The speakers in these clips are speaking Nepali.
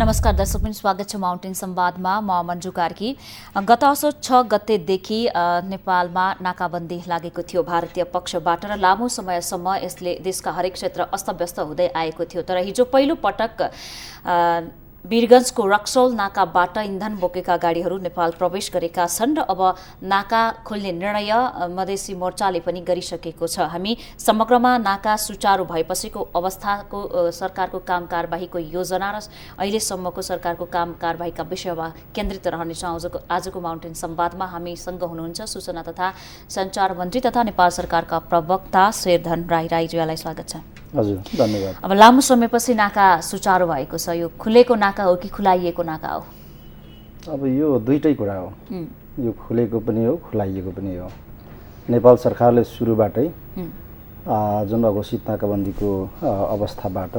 नमस्कार दर्शकबिन, स्वागत छ माउन्टेन संवादमा। म मन्जु कार्की। गत असोज 6 गतेदेखि नेपालमा नाकाबन्दी लागेको थियो भारतीय पक्षबाट र लामो समयसम्म यसले देशका हरेक क्षेत्र अस्तव्यस्त हुँदै आएको थियो। तर हिजो पहिलो पटक वीरगञ्जको रक्सौल नाकाबाट इन्धन बोकेका गाडीहरू नेपाल प्रवेश गरेका छन् र अब नाका खोल्ने निर्णय मधेसी मोर्चाले पनि गरिसकेको छ। हामी समग्रमा नाका सुचारू भएपछिको अवस्थाको सरकारको काम कारबाहीको योजना र अहिलेसम्मको सरकारको काम कारबाहीका विषयमा केन्द्रित रहनेछौँ। आजको माउन्टेन संवादमा हामीसँग हुनुहुन्छ सूचना तथा सञ्चार मन्त्री तथा नेपाल सरकारका प्रवक्ता शेरधन राईज्यूलाई स्वागत छ। हजुर, धन्यवाद। अब लामो समयपछि नाका सुचारू भएको छ। यो खुलेको नाका हो कि खुलाइएको नाका हो? अब यो दुईटै कुरा हो। यो खुलेको पनि हो, खुलाइएको पनि हो। नेपाल सरकारले सुरुबाटै जुन अघोषित नाकाबन्दीको अवस्थाबाट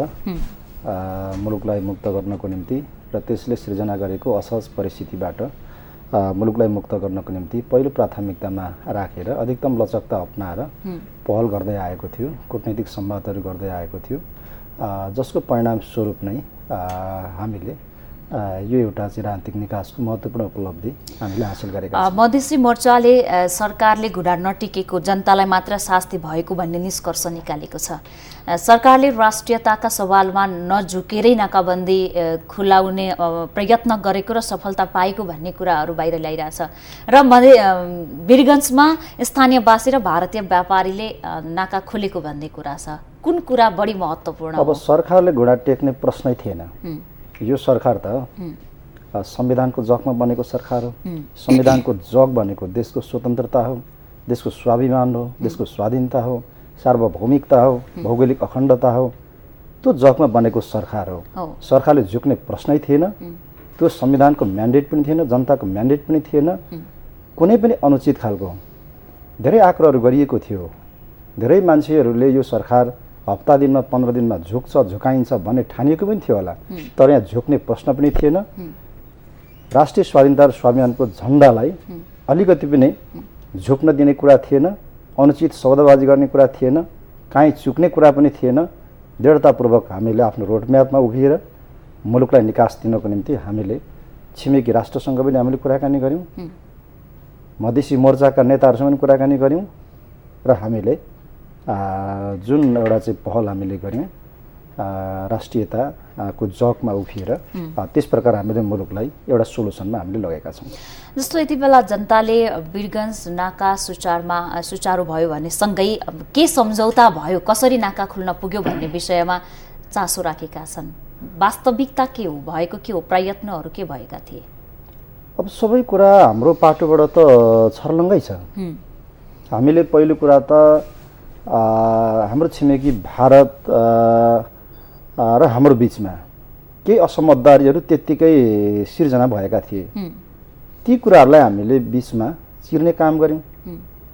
मुलुकलाई मुक्त गर्नको निम्ति र त्यसले सृजना गरेको असहज परिस्थितिबाट मुलुकलाई मुक्त गर्नको निम्ति पहिलो प्राथमिकतामा राखेर अधिकतम लचकता अपनाएर पहल गर्दै आएको थियो, कूटनैतिक संवादहरू गर्दै आएको थियो, जसको परिणाम स्वरूप नै हामीले यो एउटा चाहिँ राजनीतिक निकासको महत्त्वपूर्ण उपलब्धि हामीले हासिल गरेका छौँ। मधेसी मोर्चाले सरकारले घुँडा नटिकेको, जनतालाई मात्र शास्ति भएको भन्ने निष्कर्ष निकालेको छ। सरकारले राष्ट्रियताका सवालमा नझुकेरै नाकाबन्दी खुलाउने प्रयत्न गरेको र सफलता पाएको भन्ने कुराहरू बाहिर ल्याइरहेछ र वीरगञ्जमा स्थानीयवासी र भारतीय व्यापारीले नाका खोलेको भन्ने कुरा छ। कुन कुरा बढी महत्त्वपूर्ण? अब सरकारले घुँडा टेक्ने प्रश्नै थिएन। यो सरकार त संविधानको जगमा बनेको सरकार हो। संविधानको जग भनेको देशको स्वतन्त्रता हो, देशको स्वाभिमान हो, देशको स्वाधीनता हो, सार्वभौमिकता हो, भौगोलिक अखण्डता हो। त्यो जगमा बनेको सरकार हो। सरकारले झुक्ने प्रश्नै थिएन। त्यो संविधानको म्यान्डेट पनि थिएन, जनताको म्यान्डेट पनि थिएन। कुनै पनि अनुचित खालको धेरै आग्रहहरू गरिएको थियो। धेरै मान्छेहरूले यो सरकार हप्ता दिनमा 15 दिनमा झुक्छ, झुकाइन्छ भन्ने ठानिएको पनि थियो होला। तर यहाँ झुक्ने प्रश्न पनि थिएन। राष्ट्रिय स्वाधीनता र स्वाभिमानको झन्डालाई अलिकति पनि झुक्न दिने कुरा थिएन। अनुचित सौदाबाजी गर्ने कुरा थिएन। काहीँ चुक्ने कुरा पनि थिएन। दृढतापूर्वक हामीले आफ्नो रोडम्यापमा उभिएर मुलुकलाई निकास दिनको निम्ति हामीले छिमेकी राष्ट्रसँग पनि हामीले कुराकानी गऱ्यौँ, मधेसी मोर्चाका नेताहरूसँग पनि कुराकानी गऱ्यौँ र हामीले जुन एउटा चाहिँ पहल हामीले गऱ्यौँ राष्ट्रियताको जगमा उभिएर त्यस प्रकार हामीले मुलुकलाई एउटा सोलुसनमा हामीले लगेका छौँ। जस्तो यति बेला जनताले वीरगञ्ज नाका सुचारू भयो भने सँगै के सम्झौता भयो, कसरी नाका खुल्न पुग्यो भन्ने विषयमा चासो राखेका छन्। वास्तविकता के हो, भएको के हो, प्रयत्नहरू के भएका थिए? अब सबै कुरा हाम्रो पाटोबाट त छर्लङ्गै छ। हामीले पहिलो कुरा त हाम्रो छिमेकी भारत र हाम्रो बिचमा केही असमझदारीहरू त्यत्तिकै सिर्जना भएका थिए। ती कुराहरूलाई हामीले बिचमा चिर्ने काम गऱ्यौँ।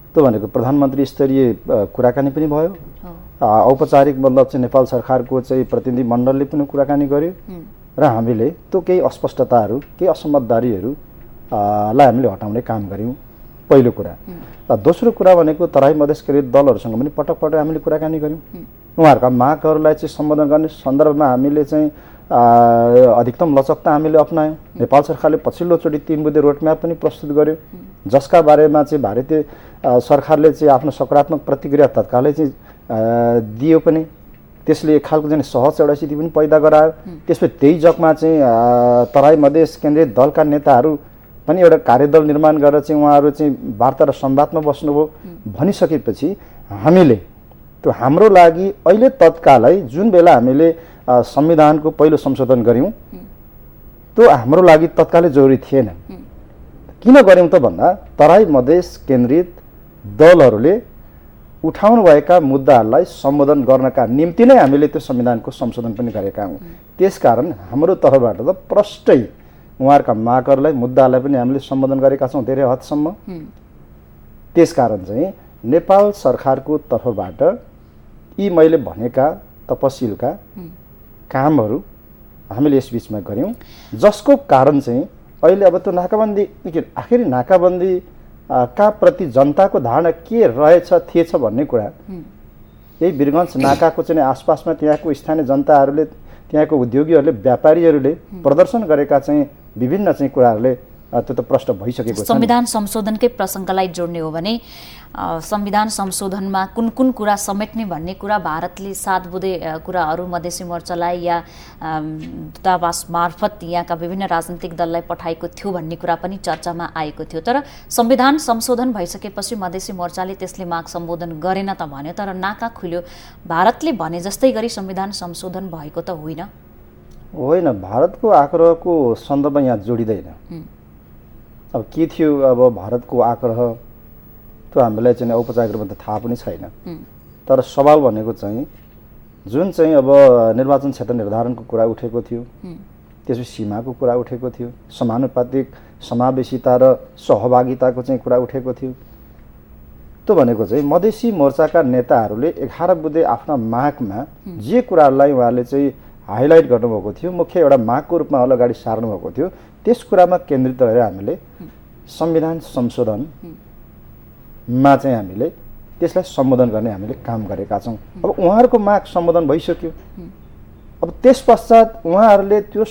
त्यो भनेको प्रधानमन्त्री स्तरीय कुराकानी पनि भयो। औपचारिक मतलब चाहिँ नेपाल सरकारको चाहिँ प्रतिनिधि मण्डलले पनि कुराकानी गर्यो र हामीले त्यो केही अस्पष्टताहरू, केही असमझदारीहरूलाई हामीले हटाउने काम गऱ्यौँ, पहिलो कुरा। र दोस्रो कुरा भनेको तराई मधेस केन्द्रित दलहरूसँग पनि पटक पटक हामीले कुराकानी गऱ्यौँ। उहाँहरूका मागहरूलाई चाहिँ सम्बोधन गर्ने सन्दर्भमा हामीले चाहिँ अधिकतम लचकता हामीले अपनायौँ। नेपाल सरकारले पछिल्लोचोटि 3 बुँदे रोडम्याप पनि प्रस्तुत गर्यो, जसका बारेमा चाहिँ भारतीय सरकारले चाहिँ आफ्नो सकारात्मक प्रतिक्रिया तत्कालै चाहिँ दियो पनि। त्यसले एक खालको चाहिँ सहज एउटा स्थिति पनि पैदा गरायो। त्यसपछि त्यही जगमा चाहिँ तराई मधेस केन्द्रित दलका नेताहरू पनि एउटा कार्यदल निर्माण गरेर चाहिँ उहाँहरू चाहिँ वार्ता र संवादमा बस्नुभयो। भनिसकेपछि हामीले त्यो हाम्रो लागि अहिले तत्कालै जुन बेला हामीले संविधानको पहिलो संशोधन गऱ्यौँ त्यो हाम्रो लागि तत्कालै जरुरी थिएन। किन गऱ्यौँ त भन्दा तराई मधेस केन्द्रित दलहरूले उठाउनुभएका मुद्दाहरूलाई सम्बोधन गर्नका निम्ति नै हामीले त्यो संविधानको संशोधन पनि गरेका हौँ। त्यसकारण हाम्रो तर्फबाट त प्रष्टै उहाँहरूका मागहरूलाई, मुद्दाहरूलाई पनि हामीले सम्बोधन गरेका छौँ धेरै हदसम्म। त्यसकारण चाहिँ नेपाल सरकारको तर्फबाट यी मैले भनेका तपसिलका कामहरू हामीले यस बिचमा गऱ्यौँ, जसको कारण चाहिँ अहिले अब त्यो नाकाबन्दी आखिर नाकाबन्दी का प्रति जनताको धारणा के रहेछ थिएछ भन्ने कुरा यही वीरगञ्ज नाकाको चाहिँ आसपासमा त्यहाँको स्थानीय जनताहरूले त्यहाँको उद्योगीहरूले व्यापारीहरूले प्रदर्शन गरेका चाहिँ विभिन्न चाहिँ कुराहरूले त्यो त प्रष्ट भइसकेको छ। संविधान संशोधनकै प्रसङ्गलाई जोड्ने हो भने संविधान संशोधनमा कुन कुन कुरा समेट्ने भन्ने कुरा भारतले 7 बुँदे कुराहरू मधेसी मोर्चालाई या दूतावास मार्फत यहाँका विभिन्न राजनीतिक दललाई पठाएको थियो भन्ने कुरा पनि चर्चामा आएको थियो। तर संविधान संशोधन भइसकेपछि मधेसी मोर्चाले त्यसले माग सम्बोधन गरेन त भन्यो, तर नाका खुल्यो। भारतले भने जस्तै गरी संविधान संशोधन भएको त होइन। भारतको आग्रहको सन्दर्भ यहाँ जोडिँदैन। अब के थियो अब भारतको आग्रह त्यो हामीलाई चाहिँ औपचारिक रूपमा त थाहा पनि छैन। तर सवाल भनेको चाहिँ जुन चाहिँ अब निर्वाचन क्षेत्र निर्धारणको कुरा उठेको थियो, त्यसपछि सीमाको कुरा उठेको थियो, समानुपातिक समावेशिता र सहभागिताको चाहिँ कुरा उठेको थियो। त्यो भनेको चाहिँ मधेसी मोर्चाका नेताहरूले 11 बुँदे आफ्ना मागमा जे कुरालाई उहाँले चाहिँ हाइलाइट गर्नुभएको थियो, मुख्य एउटा मागको रूपमा अगाडि सार्नुभएको थियो, त्यस कुरामा केन्द्रित रहेर हामीले संविधान संशोधनमा चाहिँ हामीले त्यसलाई सम्बोधन गर्ने हामीले काम गरेका छौँ। अब उहाँहरूको माग सम्बोधन भइसक्यो। अब त्यस पश्चात उहाँहरूले त्यो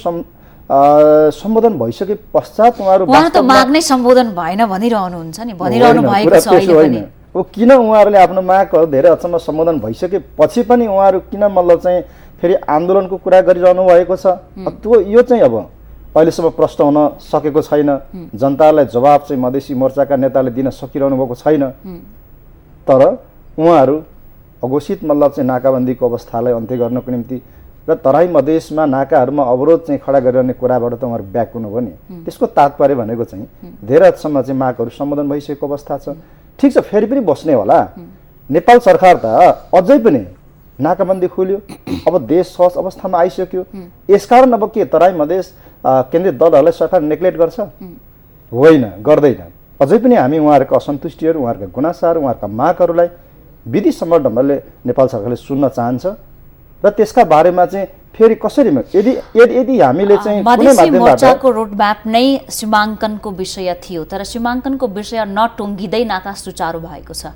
सम्बोधन भइसके पश्चात उहाँहरू त माग नै सम्बोधन भएन भनिरहनुहुन्छ नि, भनिरहनु भएको छ अहिले पनि। अब किन उहाँहरूले आफ्नो मागहरू धेरै हदसम्म सम्बोधन भइसकेपछि पनि उहाँहरू किन मतलब चाहिँ फेरि आन्दोलनको कुरा गरिरहनु भएको छ? त्यो यो चाहिँ अब अहिलेसम्म प्रश्न हुन सकेको छैन। जनतालाई जवाब चाहिँ मधेसी मोर्चाका नेताले दिन सकिरहनु भएको छैन। तर उहाँहरू अघोषित मतलब चाहिँ नाकाबन्दीको अवस्थालाई अन्त्य गर्नको निम्ति र तराई मधेसमा नाकाहरूमा अवरोध चाहिँ खडा गरिरहने कुराबाट त उहाँहरू ब्याक हुनुभयो नि। त्यसको तात्पर्य भनेको चाहिँ धेरै हदसम्म चाहिँ मागहरू सम्बोधन भइसकेको अवस्था छ। ठिक छ, फेरि पनि बस्ने होला। नेपाल सरकार त अझै पनि नाकाबन्दी खुल्यो, अब देश सहज अवस्थामा आइसक्यो। यसकारण अब के तराई मधेस केन्द्रीय दलहरूलाई सरकार नेग्लेक्ट गर्छ? होइन, गर्दैन। अझै पनि हामी उहाँहरूको असन्तुष्टिहरू, उहाँहरूका गुनासाहरू, उहाँहरूका मागहरूलाई विधिसम्म ढङ्गले नेपाल सरकारले सुन्न चाहन्छ र त्यसका बारेमा चाहिँ फेरि कसरी यदि हामीले चाहिँ मधेसी मोर्चाको रोडम्याप नै सीमाङ्कनको विषय थियो, तर सीमाङ्कनको विषय नटुङ्गिँदै नाका सुचारू भएको छ।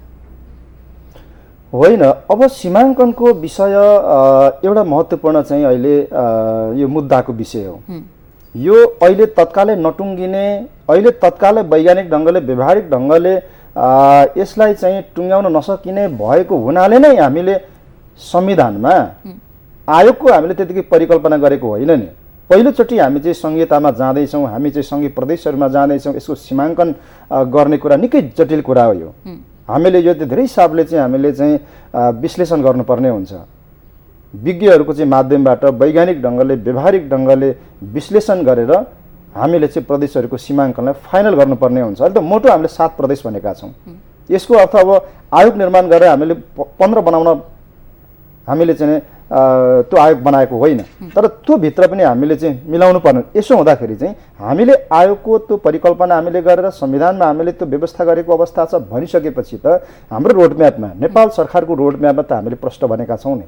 होइन, अब सीमाङ्कनको विषय एउटा महत्त्वपूर्ण चाहिँ अहिले यो मुद्दाको विषय हो। यो अहिले तत्कालै नटुङ्गिने, अहिले तत्कालै वैज्ञानिक ढङ्गले व्यवहारिक ढङ्गले यसलाई चाहिँ टुङ्ग्याउन नसकिने भएको हुनाले नै हामीले संविधानमा आयोगको हामीले त्यतिकै परिकल्पना गरेको होइन नि। पहिलोचोटि हामी चाहिँ संहितामा जाँदैछौँ, हामी चाहिँ सङ्घीय प्रदेशहरूमा जाँदैछौँ। यसको सीमाङ्कन गर्ने कुरा निकै जटिल कुरा हो। यो हामीले यो धेरै हिसाबले चाहिँ हामीले चाहिँ विश्लेषण गर्नुपर्ने हुन्छ। विज्ञहरूको चाहिँ माध्यमबाट वैज्ञानिक ढङ्गले व्यवहारिक ढङ्गले विश्लेषण गरेर हामीले चाहिँ प्रदेशहरूको सीमाङ्कनलाई फाइनल गर्नुपर्ने हुन्छ। अहिले त मोटो हामीले 7 प्रदेश भनेका छौँ। यसको अर्थ अब आयोग निर्माण गरेर हामीले 15 बनाउन हामीले चाहिँ त्यो आयोग बनाएको होइन, तर त्यो भित्र पनि हामीले चाहिँ मिलाउनु पर्ने। यसो हुँदाखेरि चाहिँ हामीले आयोगको त्यो परिकल्पना हामीले गरेर संविधानमा हामीले त्यो व्यवस्था गरेको अवस्था छ भनिसकेपछि त हाम्रो रोडम्यापमा, नेपाल सरकारको रोडम्यापमा त हामीले प्रश्न भनेका छौँ नि।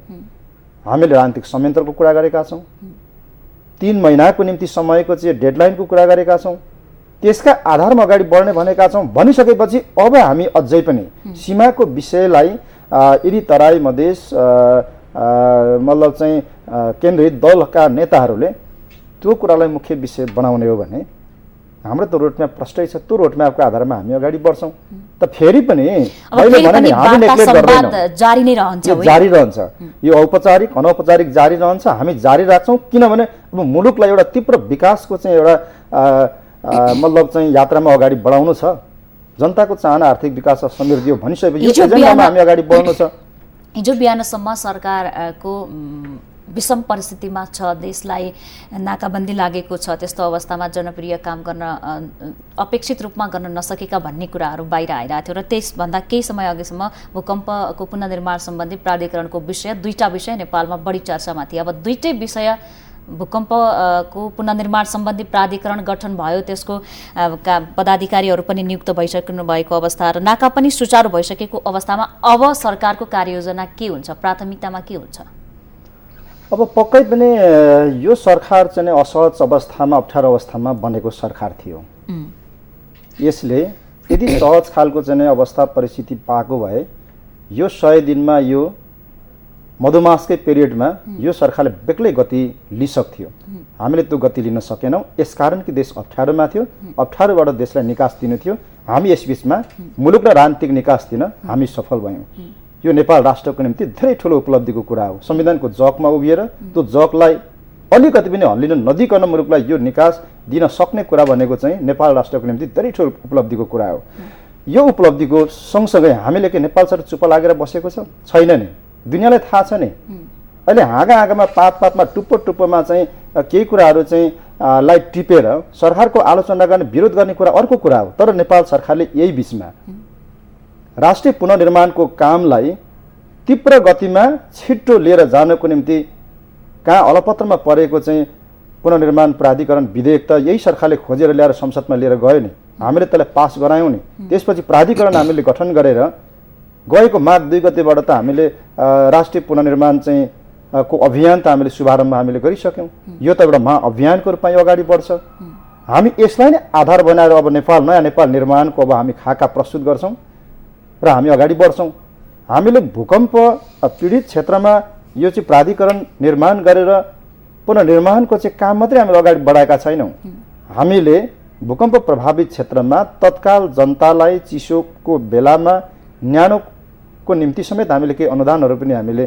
हामीले राजनीतिक संयन्त्रको कुरा गरेका छौँ, 3 महिनाको निम्ति समयको चाहिँ डेडलाइनको कुरा गरेका छौँ, त्यसका आधारमा अगाडि बढ्ने भनेका छौँ। भनिसकेपछि अब हामी अझै पनि सीमाको विषयलाई यदि तराई मधेस मतलब चाहिँ केन्द्रीय दलका नेताहरूले त्यो कुरालाई मुख्य विषय बनाउने हो भने हाम्रो त रोडम्याप प्रष्टै छ। त्यो रोडम्यापको आधारमा हामी अगाडि बढ्छौँ। त फेरि पनि अहिले भने नि हामी नेग्लेक्ट गर्दैनौँ, जारी नै रहन्छ, जारी रहन्छ। यो औपचारिक अनौपचारिक जारी रहन्छ, हामी जारी राख्छौँ। किनभने अब मुलुकलाई एउटा तीव्र विकासको चाहिँ एउटा मतलब चाहिँ यात्रामा अगाडि बढाउनु छ। जनताको चाहना आर्थिक विकास र समृद्धि हो भनिसकेपछि यो एजेन्डामा हामी अगाडि बढ्नु छ। हिजो बिहानसम्म सरकारको विषम परिस्थितिमा छ, देशलाई नाकाबन्दी लागेको छ, त्यस्तो अवस्थामा जनप्रिय काम गर्न अपेक्षित रूपमा गर्न नसकेका भन्ने कुराहरू बाहिर आइरहेको थियो। र त्यसभन्दा केही समय अघिसम्म भूकम्पको पुनर्निर्माण सम्बन्धी प्राधिकरणको विषय, 2टा विषय नेपालमा बढी चर्चामा थिए। अब 2टै विषय, भूकम्पको पुनर्निर्माण सम्बन्धी प्राधिकरण गठन भयो, त्यसको पदाधिकारीहरू पनि नियुक्त भइसक्नु भएको अवस्था र नाका पनि सुचारू भइसकेको अवस्थामा अब सरकारको कार्ययोजना के हुन्छ, प्राथमिकतामा के हुन्छ? अब पक्कै पनि यो सरकार चाहिँ असहज अवस्थामा, अप्ठ्यारो अवस्थामा बनेको सरकार थियो। यसले यदि सहज खालको चाहिँ अवस्था परिस्थिति पाएको भए यो 100 दिनमा यो मधुमासकै पिरियडमा यो सरकारले बेग्लै गति लिइसक्थ्यो। हामीले त्यो गति लिन सकेनौँ, यसकारण कि देश अप्ठ्यारोमा थियो, अप्ठ्यारोबाट देशलाई निकास दिनु थियो। हामी यसबीचमा मुलुक र राजनीतिक निकास दिन हामी सफल भयौँ। यो नेपाल राष्ट्रको निम्ति धेरै ठुलो उपलब्धिको कुरा हो। संविधानको जगमा उभिएर त्यो जगलाई अलिकति पनि हल्लिन नदिकन मुलुकलाई यो निकास दिन सक्ने कुरा भनेको चाहिँ नेपाल राष्ट्रको निम्ति धेरै ठुलो उपलब्धिको कुरा हो। यो उपलब्धिको सँगसँगै हामीले के नेपाल सरकार चुप लागेर बसेको छैन नि, दुनियाँलाई थाहा छ नि। अहिले हाँगामा पातमा टुप्पोमा चाहिँ केही कुराहरू चाहिँ लाई टिपेर सरकारको आलोचना गर्ने विरोध गर्ने कुरा अर्को कुरा हो। तर नेपाल सरकारले यही बिचमा राष्ट्रिय पुनर्निर्माणको कामलाई तीव्र गतिमा छिट्टो लिएर जानको निम्ति कहाँ अलपत्रमा परेको चाहिँ पुनर्निर्माण प्राधिकरण विधेयक त यही सरकारले खोजेर ल्याएर संसदमा लिएर गयो नि, हामीले त्यसलाई पास गरायौँ नि। त्यसपछि प्राधिकरण हामीले गठन गरेर गएको माघ 2 गतेबाट त हामीले राष्ट्रिय पुनर्निर्माण चाहिँ को अभियान त हामीले शुभारम्भ हामीले गरिसक्यौँ। यो त एउटा महाअभियानको रूपमा अगाडि बढ्छ। हामी यसलाई नै आधार बनाएर अब नयाँ नेपाल निर्माणको अब हामी खाका प्रस्तुत गर्छौँ र हामी अगाडि बढ्छौँ। हामीले भूकम्प पीडित क्षेत्रमा यो चाहिँ प्राधिकरण निर्माण गरेर पुनर्निर्माणको चाहिँ काम मात्रै हामीले अगाडि बढाएका छैनौँ। हामीले भूकम्प प्रभावित क्षेत्रमा तत्काल जनतालाई चिसोको बेलामा न्यानोको निम्ति समेत हामीले केही अनुदानहरू पनि हामीले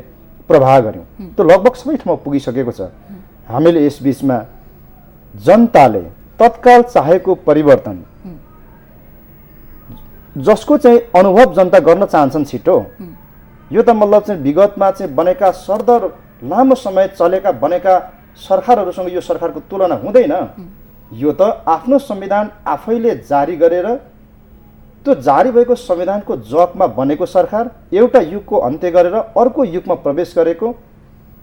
प्रवाह गऱ्यौँ। त्यो लगभग सबै ठाउँमा पुगिसकेको छ। हामीले यस बीचमा जनताले तत्काल चाहेको परिवर्तन जसको चाहिँ अनुभव जनता गर्न चाहन्छन् छिटो, यो त मतलब चाहिँ विगतमा चाहिँ बनेका सरदर लामो समय चलेका बनेका सरकारहरूसँग यो सरकारको तुलना हुँदैन। यो त आफ्नो संविधान आफैले जारी गरेर त्यो जारी भएको संविधानको जगमा बनेको सरकार एउटा युगको अन्त्य गरेर अर्को युगमा प्रवेश गरेको,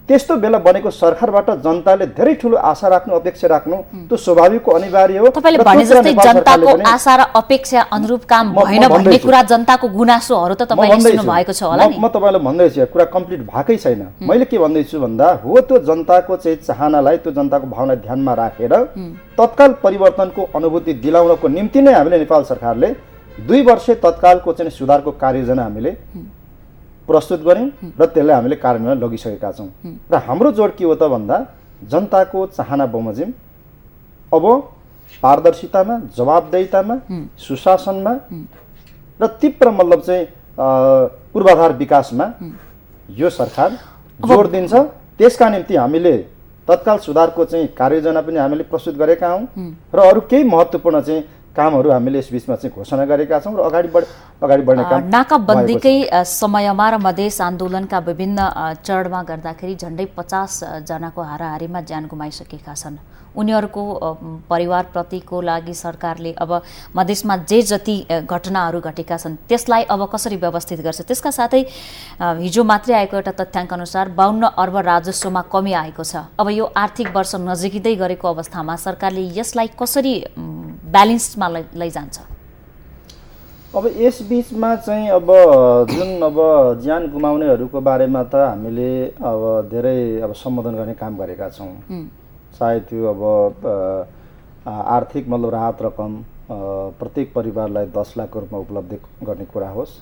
त्यस्तो बेला बनेको सरकारबाट जनताले धेरै ठुलो आशा राख्नु, अपेक्षा राख्नु त्यो स्वाभाविक अनिवार्य हो। तपाईले भने जस्तै जनताको आशा र अपेक्षा अनुरूप काम भएन भन्ने कुरा जनताको गुनासोहरू त तपाईले सुन्नु भएको छ होला नि। म तपाईलाई भन्दैछु, कुरा कम्प्लिट भएकै छैन। मैले के भन्दैछु भन्दा हो त्यो जनताको चाहिँ चाहनालाई, त्यो जनताको भावनालाई ध्यानमा राखेर तत्काल परिवर्तनको अनुभूति दिलाउनको निम्ति नै हामीले नेपाल सरकारले 2 वर्ष तत्कालको चाहिँ सुधारको कार्ययोजना हामीले प्रस्तुत गऱ्यौँ र त्यसलाई हामीले कार्यान्वयन लगिसकेका छौँ। र हाम्रो जोड के हो त भन्दा जनताको चाहना बमोजिम अब पारदर्शितामा, जवाबदेहितामा, सुशासनमा र तीव्र मतलब चाहिँ पूर्वाधार विकासमा यो सरकार जोड दिन्छ। त्यसका निम्ति हामीले तत्काल सुधारको चाहिँ कार्ययोजना पनि हामीले प्रस्तुत गरेका हौँ र अरू केही महत्त्वपूर्ण चाहिँ कामहरू हामीले यस बीचमा चाहिँ घोषणा गरेका छौँ र अगाडि बढ्ने काम। नाकाबन्दीकै समयमा र मधेस आन्दोलनका विभिन्न चरणमा गर्दाखेरि झन्डै 50 जनाको हाराहारीमा ज्यान गुमाइसकेका छन्। उनीहरूको परिवारप्रतिको लागि सरकारले अब मधेसमा जे जति घटनाहरू घटेका छन् त्यसलाई अब कसरी व्यवस्थित गर्छ? त्यसका साथै हिजो मात्रै आएको एउटा तथ्याङ्क अनुसार 52 अर्ब राजस्वमा कमी आएको छ। अब यो आर्थिक वर्ष नजिकै गरेको अवस्थामा सरकारले यसलाई कसरी ब्यालेन्समा लैजान्छ? अब यस बीचमा चाहिँ अब जुन अब ज्यान गुमाउनेहरूको बारेमा त हामीले अब धेरै अब सम्बोधन गर्ने काम गरेका छौँ। चाहे त्यो अब आर्थिक मतलब राहत रकम प्रत्येक परिवारलाई 10 लाखको रूपमा उपलब्ध गर्ने कुरा होस्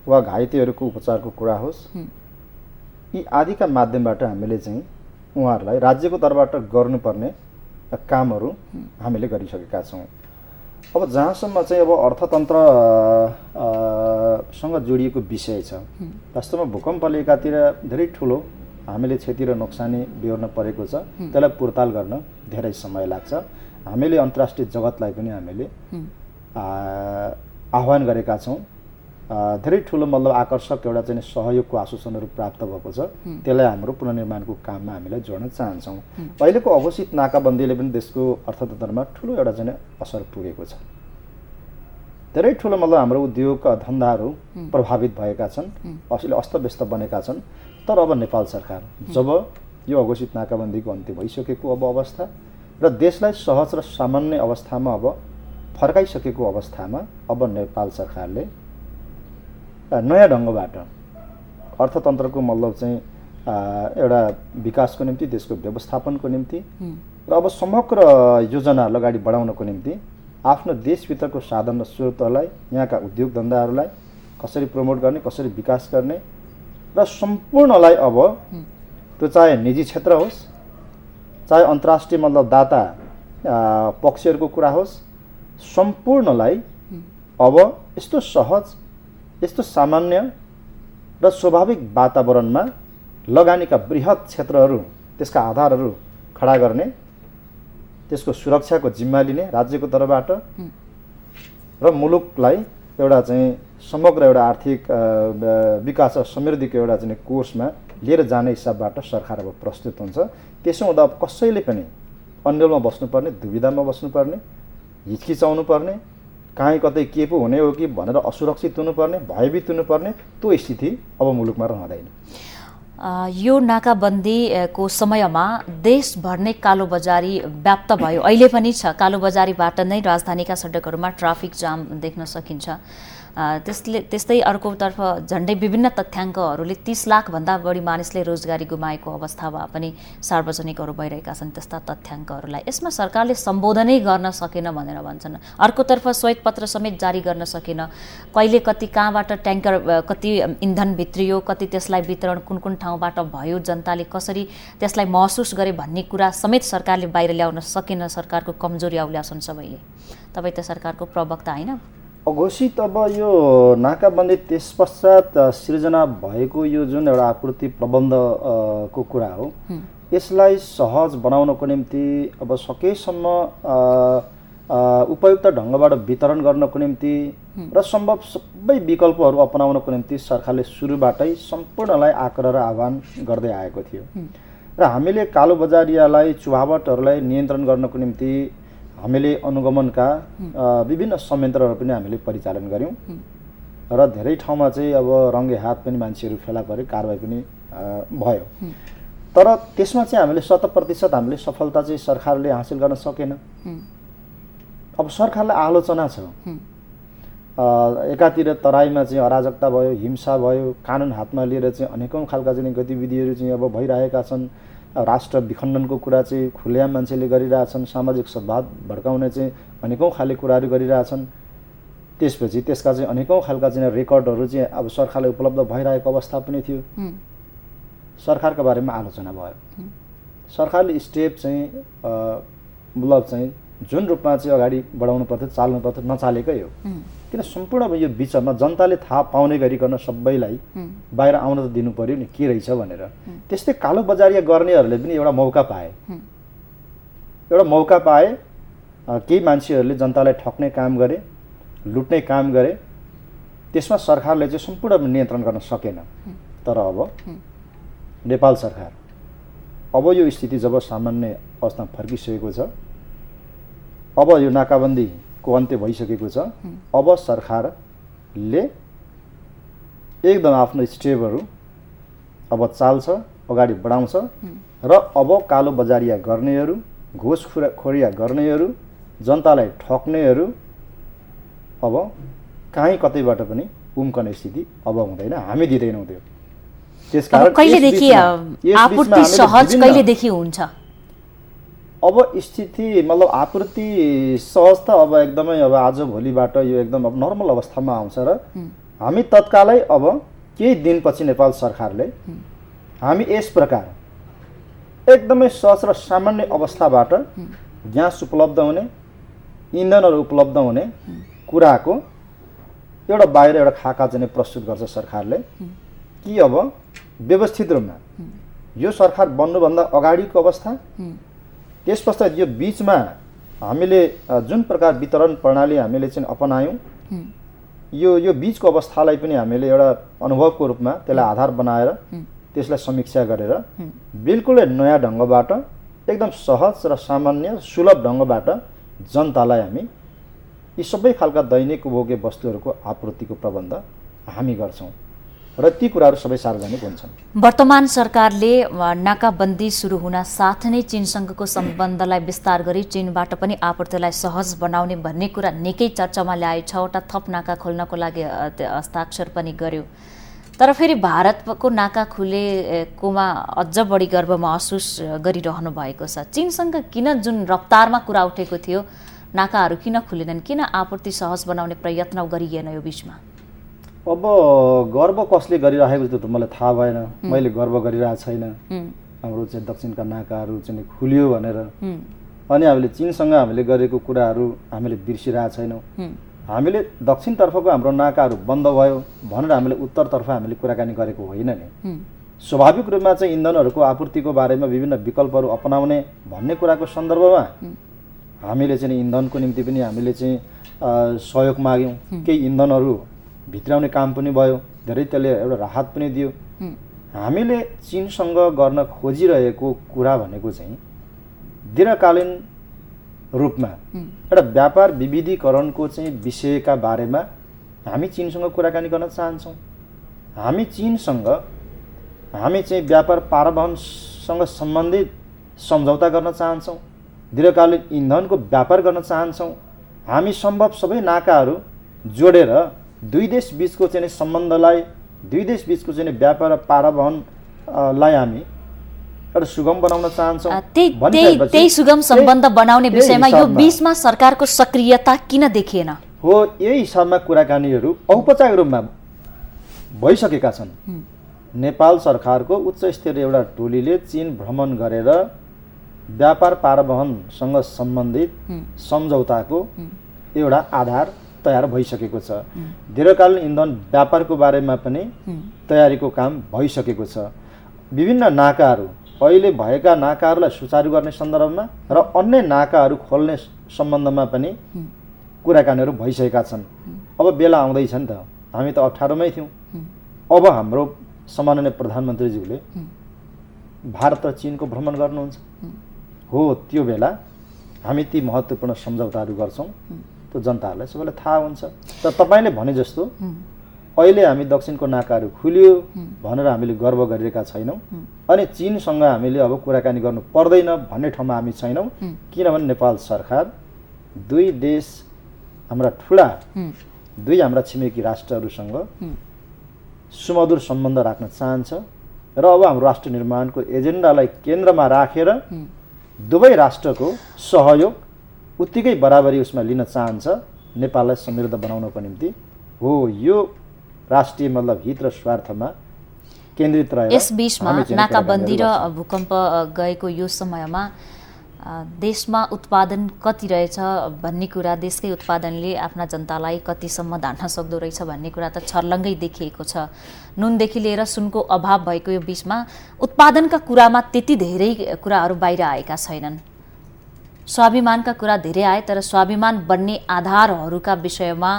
वा घाइतेहरूको उपचारको कुरा होस्, यी आदिका माध्यमबाट हामीले चाहिँ उहाँहरूलाई राज्यको तर्फबाट गर्नुपर्ने कामहरू हामीले गरिसकेका छौँ। अब जहाँसम्म चाहिँ अब अर्थतन्त्र सँग जोडिएको विषय छ, वास्तवमा भूकम्पले एकातिर धेरै ठुलो हामीले क्षति र नोक्सानी बेहोर्न परेको छ। त्यसलाई पुर्ताल गर्न धेरै समय लाग्छ। हामीले अन्तर्राष्ट्रिय जगतलाई पनि हामीले आह्वान गरेका छौँ। धेरै ठुलो मतलब आकर्षक एउटा चाहिँ सहयोगको आश्वासनहरू प्राप्त भएको छ। त्यसलाई हाम्रो पुनर्निर्माणको काममा हामीलाई जोड्न चाहन्छौँ। अहिलेको अघोषित नाकाबन्दीले पनि देशको अर्थतन्त्रमा ठुलो एउटा चाहिँ असर पुगेको छ। धेरै ठुलो मतलब हाम्रो उद्योग धन्दाहरू प्रभावित भएका छन्, असले अस्तव्यस्त बनेका छन्। तर अब नेपाल सरकार जब यो अघोषित नाकाबन्दीको अन्त्य भइसकेको अब अवस्था र देशलाई सहज र सामान्य अवस्थामा अब फर्काइसकेको अवस्थामा अब नेपाल सरकारले नयाँ ढङ्गबाट अर्थतन्त्रको मतलब चाहिँ एउटा विकासको निम्ति, देशको व्यवस्थापनको निम्ति र अब समग्र योजनाहरू अगाडि बढाउनको निम्ति आफ्नो देशभित्रको साधन र स्रोतहरूलाई, यहाँका उद्योग धन्दाहरूलाई कसरी प्रमोट गर्ने, कसरी विकास गर्ने र सम्पूर्णलाई अब त्यो चाहे निजी क्षेत्र होस्, चाहे अन्तर्राष्ट्रिय मतलब दाता पक्षहरूको कुरा होस्, सम्पूर्णलाई अब यस्तो सहज, यस्तो सामान्य र स्वाभाविक वातावरणमा लगानीका बृहत क्षेत्रहरू, त्यसका आधारहरू खडा गर्ने, त्यसको सुरक्षाको जिम्मा लिने राज्यको तर्फबाट र मुलुकलाई एउटा चाहिँ समग्र एउटा आर्थिक विकास र समृद्धिको एउटा चाहिँ कोर्समा लिएर जाने हिसाबबाट सरकार अब प्रस्तुत हुन्छ। त्यसो हुँदा अब कसैले पनि अन्यलमा बस्नुपर्ने, दुविधामा बस्नुपर्ने, हिचकिचाउनु पर्ने, कहीँ कतै के पो हुने हो कि भनेर असुरक्षित हुनुपर्ने, भयभीत हुनुपर्ने त्यो स्थिति अब मुलुकमा रहँदैन। यो नाकाबन्दीको समयमा देशभर नै कालोबजारी व्याप्त भयो, अहिले पनि छ। कालोबजारीबाट नै राजधानीका सडकहरूमा ट्राफिक जाम देख्न सकिन्छ। त्यस्तै अर्कोतर्फ झन्डै विभिन्न तथ्याङ्कहरूले 30 लाखभन्दा बढी मानिसले रोजगारी गुमाएको अवस्था भए पनि सार्वजनिकहरू भइरहेका छन् त्यस्ता तथ्याङ्कहरूलाई। यसमा सरकारले सम्बोधनै गर्न सकेन भनेर भन्छन्। अर्कोतर्फ श्वेतपत्र समेत जारी गर्न सकेन। कहिले कति कहाँबाट ट्याङ्कर कति इन्धन भित्रियो, कति त्यसलाई वितरण कुन कुन ठाउँबाट भयो, जनताले कसरी त्यसलाई महसुस गरे भन्ने कुरा समेत सरकारले बाहिर ल्याउन सकेन। सरकारको कमजोरी औल्याछन् सबैले। तपाईँ त सरकारको प्रवक्ता होइन। अघोषित अब यो नाकाबन्दी त्यस पश्चात सिर्जना भएको यो जुन एउटा आपूर्ति प्रबन्धको कुरा हो, यसलाई सहज बनाउनको निम्ति अब सकेसम्म उपयुक्त ढङ्गबाट वितरण गर्नको निम्ति र सम्भव सबै विकल्पहरू अपनाउनको निम्ति सरकारले सुरुबाटै सम्पूर्णलाई आग्रह र आह्वान गर्दै आएको थियो। र हामीले कालोबजारियालाई, चुहावटहरूलाई नियन्त्रण गर्नको निम्ति हामीले अनुगमनका विभिन्न संयन्त्रहरू पनि हामीले परिचालन गऱ्यौँ र धेरै ठाउँमा चाहिँ अब रङ्गे हात पनि मान्छेहरू फेला परे, कारबाही पनि भयो। तर त्यसमा चाहिँ हामीले 100% हामीले सफलता चाहिँ सरकारले हासिल गर्न सकेन। अब सरकारलाई आलोचना छ। एकातिर तराईमा चाहिँ अराजकता भयो, हिंसा भयो, कानुन हातमा लिएर चाहिँ अनेकौँ खालका चाहिँ गतिविधिहरू चाहिँ अब भइरहेका छन्। राष्ट्र विखण्डनको कुरा चाहिँ खुलेआम मान्छेले गरिरहेछन्। सामाजिक सद्भाव भड्काउने चाहिँ अनेकौँ खाले कुराहरू गरिरहेछन्। त्यसपछि त्यसका चाहिँ अनेकौँ खालका चाहिँ रेकर्डहरू चाहिँ अब सरकारले उपलब्ध भइरहेको अवस्था पनि थियो। सरकारको बारेमा आलोचना भयो। सरकारले स्टेप चाहिँ मतलब चाहिँ जुन रूपमा चाहिँ अगाडि बढाउनु पर्थ्यो, चाल्नु पर्थ्यो, नचालेकै हो। किन सम्पूर्ण यो बिचमा जनताले थाहा पाउने गरिकन सबैलाई बाहिर आउन त दिनु पर्यो नि के रहेछ भनेर। त्यस्तै कालोबजारिया गर्नेहरूले पनि एउटा मौका पाए। एउटा मौका पाए, केही मान्छेहरूले जनतालाई ठग्ने काम गरे, लुट्ने काम गरे। त्यसमा सरकारले चाहिँ सम्पूर्ण नियन्त्रण गर्न सकेन। तर अब नेपाल सरकार अब यो स्थिति जब सामान्य अवस्थामा फर्किसकेको छ, अब यो नाकाबन्दीको अन्त्य भइसकेको छ, अब सरकारले एकदम आफ्नो स्टेपहरू अब चाल्छ, अगाडि बढाउँछ र अब कालोबजारिया गर्नेहरू, घुसखोरिया गर्नेहरू, जनतालाई ठग्नेहरू अब कहीँ कतैबाट पनि उम्कने स्थिति अब हुँदैन। हामी दिँदैनौँ त्यो। त्यसकारण कहिलेदेखि आपूर्ति सहज कहिलेदेखि हुन्छ? अब स्थिति मतलब आपूर्ति सहज त अब एकदमै अब आज भोलिबाट यो एकदम अब नर्मल अवस्थामा आउँछ र हामी तत्कालै अब केही दिनपछि नेपाल सरकारले हामी यस प्रकार एकदमै सहज र सामान्य अवस्थाबाट ग्यास उपलब्ध हुने, इन्धनहरू उपलब्ध हुने कुराको एउटा बाहिर एउटा खाका चाहिँ प्रस्तुत गर्छ सरकारले कि अब व्यवस्थित रूपमा यो सरकार बन्नुभन्दा अगाडिको अवस्था, त्यस पश्चात यो बीचमा हामीले जुन प्रकार वितरण प्रणाली हामीले चाहिँ अपनायौँ, यो बीचको अवस्थालाई पनि हामीले एउटा अनुभवको रूपमा त्यसलाई आधार बनाएर त्यसलाई समीक्षा गरेर बिल्कुलै नयाँ ढङ्गबाट एकदम सहज र सामान्य सुलभ ढङ्गबाट जनतालाई हामी यी सबै खालका दैनिक उपभोग्य वस्तुहरूको आपूर्तिको प्रबन्ध हामी गर्छौँ र ती कुराहरू सबै सार्वजनिक हुन्छन्। वर्तमान सरकारले नाकाबन्दी सुरु हुन साथ नै चीनसँगको सम्बन्धलाई विस्तार गरी चीनबाट पनि आपूर्तिलाई सहज बनाउने भन्ने कुरा निकै चर्चामा ल्याए। 6वटा थप नाका खोल्नको लागि हस्ताक्षर पनि गर्यो। तर फेरि भारतको नाका खुलेकोमा अझ बढी गर्व महसुस गरिरहनु भएको छ। चीनसँग किन जुन रफ्तारमा कुरा उठेको थियो, नाकाहरू किन खुलेनन्, किन आपूर्ति सहज बनाउने प्रयत्न गरिएन यो बीचमा? अब गर्व कसले गरिराखेको त्यो त मलाई थाहा भएन। मैले गर्व गरिरहेको छैन। हाम्रो चाहिँ दक्षिणका नाकाहरू चाहिँ खुल्यो भनेर। अनि हामीले चीनसँग हामीले गरेको कुराहरू हामीले बिर्सिरहेका छैनौँ। हामीले दक्षिणतर्फको हाम्रो नाकाहरू बन्द भयो भनेर हामीले उत्तरतर्फ हामीले कुराकानी गरेको होइन नि। स्वाभाविक रूपमा चाहिँ इन्धनहरूको आपूर्तिको बारेमा विभिन्न विकल्पहरू अपनाउने भन्ने कुराको सन्दर्भमा हामीले चाहिँ इन्धनको निम्ति पनि हामीले चाहिँ सहयोग माग्यौँ। केही इन्धनहरू भित्राउने काम पनि भयो, धेरै त्यसले एउटा राहत पनि दियो। हामीले चीनसँग गर्न खोजिरहेको कुरा भनेको चाहिँ दीर्घकालीन रूपमा एउटा व्यापार विविधीकरणको चाहिँ विषयका बारेमा हामी चीनसँग कुराकानी गर्न चाहन्छौँ। हामी चीनसँग हामी चाहिँ व्यापार पारवहनसँग सम्बन्धित सम्झौता गर्न चाहन्छौँ। दीर्घकालीन इन्धनको व्यापार गर्न चाहन्छौँ। हामी सम्भव सबै नाकाहरू जोडेर दुई देश बीचको चाहिँ सम्बन्धलाई, दुई देश बीचको चाहिँ व्यापार पारवहनलाई हामी एउटा सुगम बनाउन चाहन्छौँ। त्यही सुगम सम्बन्ध बनाउने विषयमा यो बीचमा सरकारको सक्रियता किन देखिएन? हो, यही हिसाबमा कुराकानीहरू औपचारिक रूपमा भइसकेका छन्। नेपाल सरकारको उच्च स्तरीय एउटा टोलीले चीन भ्रमण गरेर व्यापार पारवहनसँग सम्बन्धित सम्झौताको एउटा आधार तयार भइसकेको छ। दीर्घकालीन इन्धन व्यापारको बारेमा पनि तयारीको काम भइसकेको छ। विभिन्न नाकाहरू अहिले भएका नाकाहरूलाई सुचारू गर्ने सन्दर्भमा र अन्य नाकाहरू खोल्ने सम्बन्धमा पनि कुराकानीहरू भइसकेका छन्। अब बेला आउँदैछ नि त, हामी त अप्ठ्यारोमै थियौँ। अब हाम्रो सम्माननीय प्रधानमन्त्रीज्यूले भारत र चीनको भ्रमण गर्नुहुन्छ। हो, त्यो बेला हामी ती महत्त्वपूर्ण सम्झौताहरू गर्छौँ। त्यो जनताहरूलाई सबैलाई थाहा हुन्छ। तर तपाईँले भने जस्तो अहिले हामी दक्षिणको नाकाहरू खुल्यो भनेर हामीले गर्व गरिरहेका छैनौँ। अनि चीनसँग हामीले अब कुराकानी गर्नु पर्दैन भन्ने ठाउँमा हामी छैनौँ। किनभने नेपाल सरकार दुई देश हाम्रा ठुला दुई हाम्रा छिमेकी राष्ट्रहरूसँग सुमधुर सम्बन्ध राख्न चाहन्छ र अब हाम्रो राष्ट्र निर्माणको एजेन्डालाई केन्द्रमा राखेर दुवै राष्ट्रको सहयोग उत्तिकै बराबरी उसमा लिन चाहन्छ नेपाललाई समृद्ध बनाउनको निम्ति। हो, यो राष्ट्रिय मतलब हित र स्वार्थमा केन्द्रित रहेर यस बीचमा नाकाबन्दी र भूकम्प गएको यो समयमा देशमा उत्पादन कति रहेछ भन्ने कुरा, देशकै उत्पादनले आफ्ना जनतालाई कतिसम्म धान्न सक्दो रहेछ भन्ने कुरा त छर्लङ्गै देखिएको छ। नुनदेखि लिएर सुनको अभाव भएको यो बीचमा उत्पादनका कुरामा त्यति धेरै कुराहरू बाहिर आएका छैनन्। स्वाभिमानका कुरा धेरै आए, तर स्वाभिमान बन्ने आधारहरूका विषयमा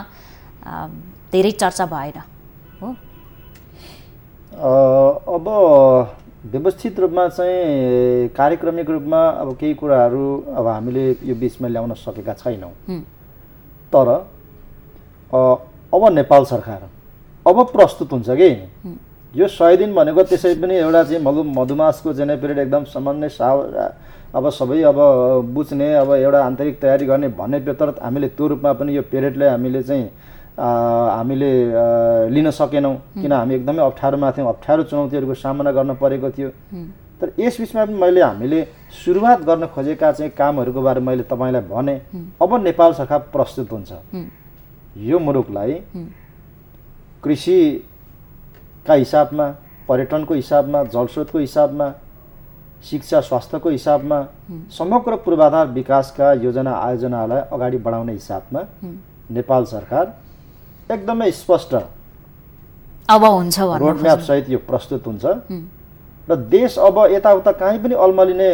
धेरै चर्चा भएन। हो, अब व्यवस्थित रूपमा चाहिँ कार्यक्रमिक रूपमा अब केही कुराहरू अब हामीले यो बिचमा ल्याउन सकेका छैनौँ। तर अब नेपाल सरकार अब प्रस्तुत हुन्छ कि यो 100 दिन भनेको त्यसै पनि एउटा चाहिँ मधुमासको चाहिँ पिरियड एकदम सामान्य अब सबै अब बुझ्ने अब एउटा आन्तरिक तयारी गर्ने भन्ने तर हामीले त्यो रूपमा पनि यो पिरियडलाई हामीले चाहिँ हामीले लिन सकेनौँ। किन हामी एकदमै अप्ठ्यारोमा थियौँ, अप्ठ्यारो चुनौतीहरूको सामना गर्न परेको थियो। तर यस बिचमा पनि मैले सुरुवात गर्न खोजेका चाहिँ कामहरूको बारे मैले तपाईँलाई भने। अब नेपाल सरकार प्रस्तुत हुन्छ यो मुलुकलाई कृषिका हिसाबमा, पर्यटनको हिसाबमा, जलस्रोतको हिसाबमा, शिक्षा स्वास्थ्यको हिसाबमा समग्र पूर्वाधार विकासका योजना आयोजनालाई अगाडि बढाउने हिसाबमा नेपाल सरकार एकदमै स्पष्ट अब हुन्छ रोडम्याप सहित यो प्रस्तुत हुन्छ र देश अब यताउता कहीँ पनि अल्मलिने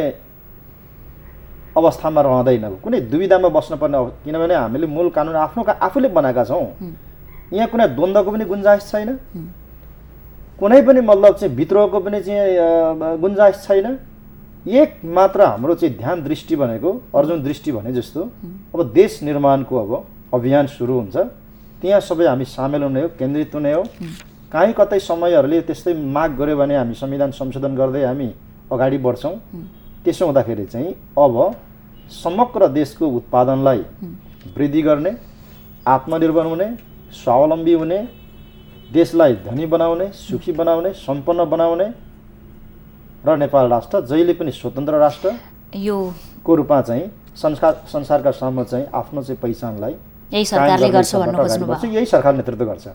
अवस्थामा रहँदैन, कुनै दुविधामा बस्नुपर्ने। किनभने हामीले मूल कानुन आफूले बनाएका छौँ। यहाँ कुनै द्वन्द्वको पनि गुन्जाइस छैन, कुनै पनि मतलब चाहिँ विद्रोहको पनि चाहिँ गुन्जाइस छैन। एक मात्र हाम्रो चाहिँ ध्यान दृष्टि भनेको अर्जुन दृष्टि भने जस्तो अब देश निर्माणको अब अभियान सुरु हुन्छ। त्यहाँ सबै हामी सामेल हुने हो, केन्द्रित हुने हो। काहीँ कतै समयहरूले त्यस्तै माग गर्यो भने हामी संविधान संशोधन गर्दै हामी अगाडि बढ्छौँ। त्यसो हुँदाखेरि चाहिँ अब समग्र देशको उत्पादनलाई वृद्धि गर्ने, आत्मनिर्भर हुने, स्वावलम्बी हुने, देशलाई धनी बनाउने, सुखी बनाउने, सम्पन्न बनाउने र नेपाल राष्ट्र जहिले पनि स्वतन्त्र राष्ट्र यो को रूपमा चाहिँ संसारका सामु चाहिँ आफ्नो चाहिँ पहिचानलाई यही सरकारले गर्छ भन्नु खोज्नुभयो। यही सरकार नेतृत्व गर्छ।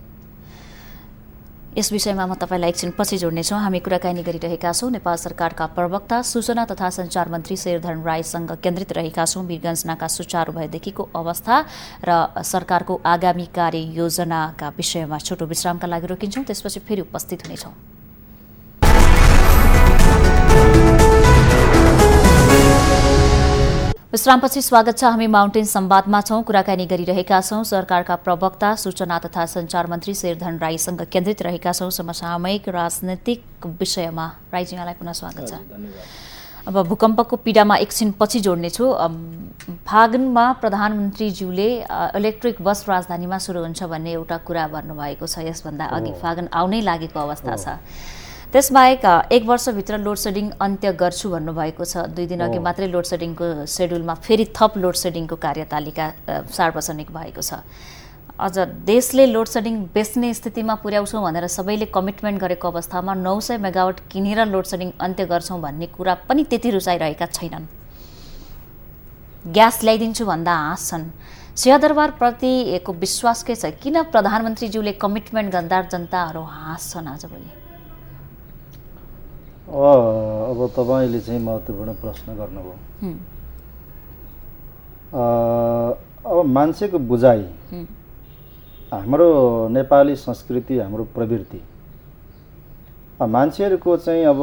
यस विषयमा म तपाईँलाई एकछिन पछि जोड्नेछौँ। हामी कुराकानी गरिरहेका छौँ नेपाल सरकारका प्रवक्ता सूचना तथा सञ्चार मन्त्री शेरधन राईसँग केन्द्रित रहेका छौँ वीरगञ्ज नाका सुचारू भएदेखिको अवस्था र सरकारको आगामी कार्ययोजनाका विषयमा छोटो विश्रामका लागि रोकिन्छौँ, त्यसपछि फेरि उपस्थित हुनेछौँ। विश्रामपछि स्वागत छ। हामी माउन्टेन संवादमा छौँ, कुराकानी गरिरहेका छौँ। सरकारका प्रवक्ता सूचना तथा सञ्चार मन्त्री शेरधन राईसँग केन्द्रित रहेका छौँ समसामयिक राजनैतिक विषयमा। राईजीलाई पुनः स्वागत छ। अब भूकम्पको पीडामा एकछिन पछि जोड्नेछु। फागुनमा प्रधानमन्त्रीज्यूले इलेक्ट्रिक बस राजधानीमा सुरु हुन्छ भन्ने एउटा कुरा भन्नुभएको छ। यसभन्दा अघि फागुन आउनै लागेको अवस्था छ। त्यसबाहेक 1 वर्षभित्र लोड सेडिङ अन्त्य गर्छु भन्नुभएको छ। 2 दिन अघि मात्रै लोड सेडिङको सेड्युलमा फेरि थप लोड सेडिङको कार्यतालिका सार्वजनिक भएको छ। अझ देशले लोड सेडिङ बेच्ने स्थितिमा पुर्याउँछौँ भनेर सबैले कमिटमेन्ट गरेको अवस्थामा 900 मेगावाट किनेर लोड सेडिङ अन्त्य गर्छौँ भन्ने कुरा पनि त्यति रुचाइरहेका छैनन्। ग्यास ल्याइदिन्छु भन्दा हाँस्छन्। सिंहदरबारप्रतिको विश्वास के छ? किन प्रधानमन्त्रीज्यूले कमिटमेन्ट गर्दा जनताहरू हाँस्छन् आजभोलि? अब तपाईँले चाहिँ महत्त्वपूर्ण प्रश्न गर्नुभयो। अब मान्छेको बुझाइ, हाम्रो नेपाली संस्कृति, हाम्रो प्रवृत्ति, मान्छेहरूको चाहिँ अब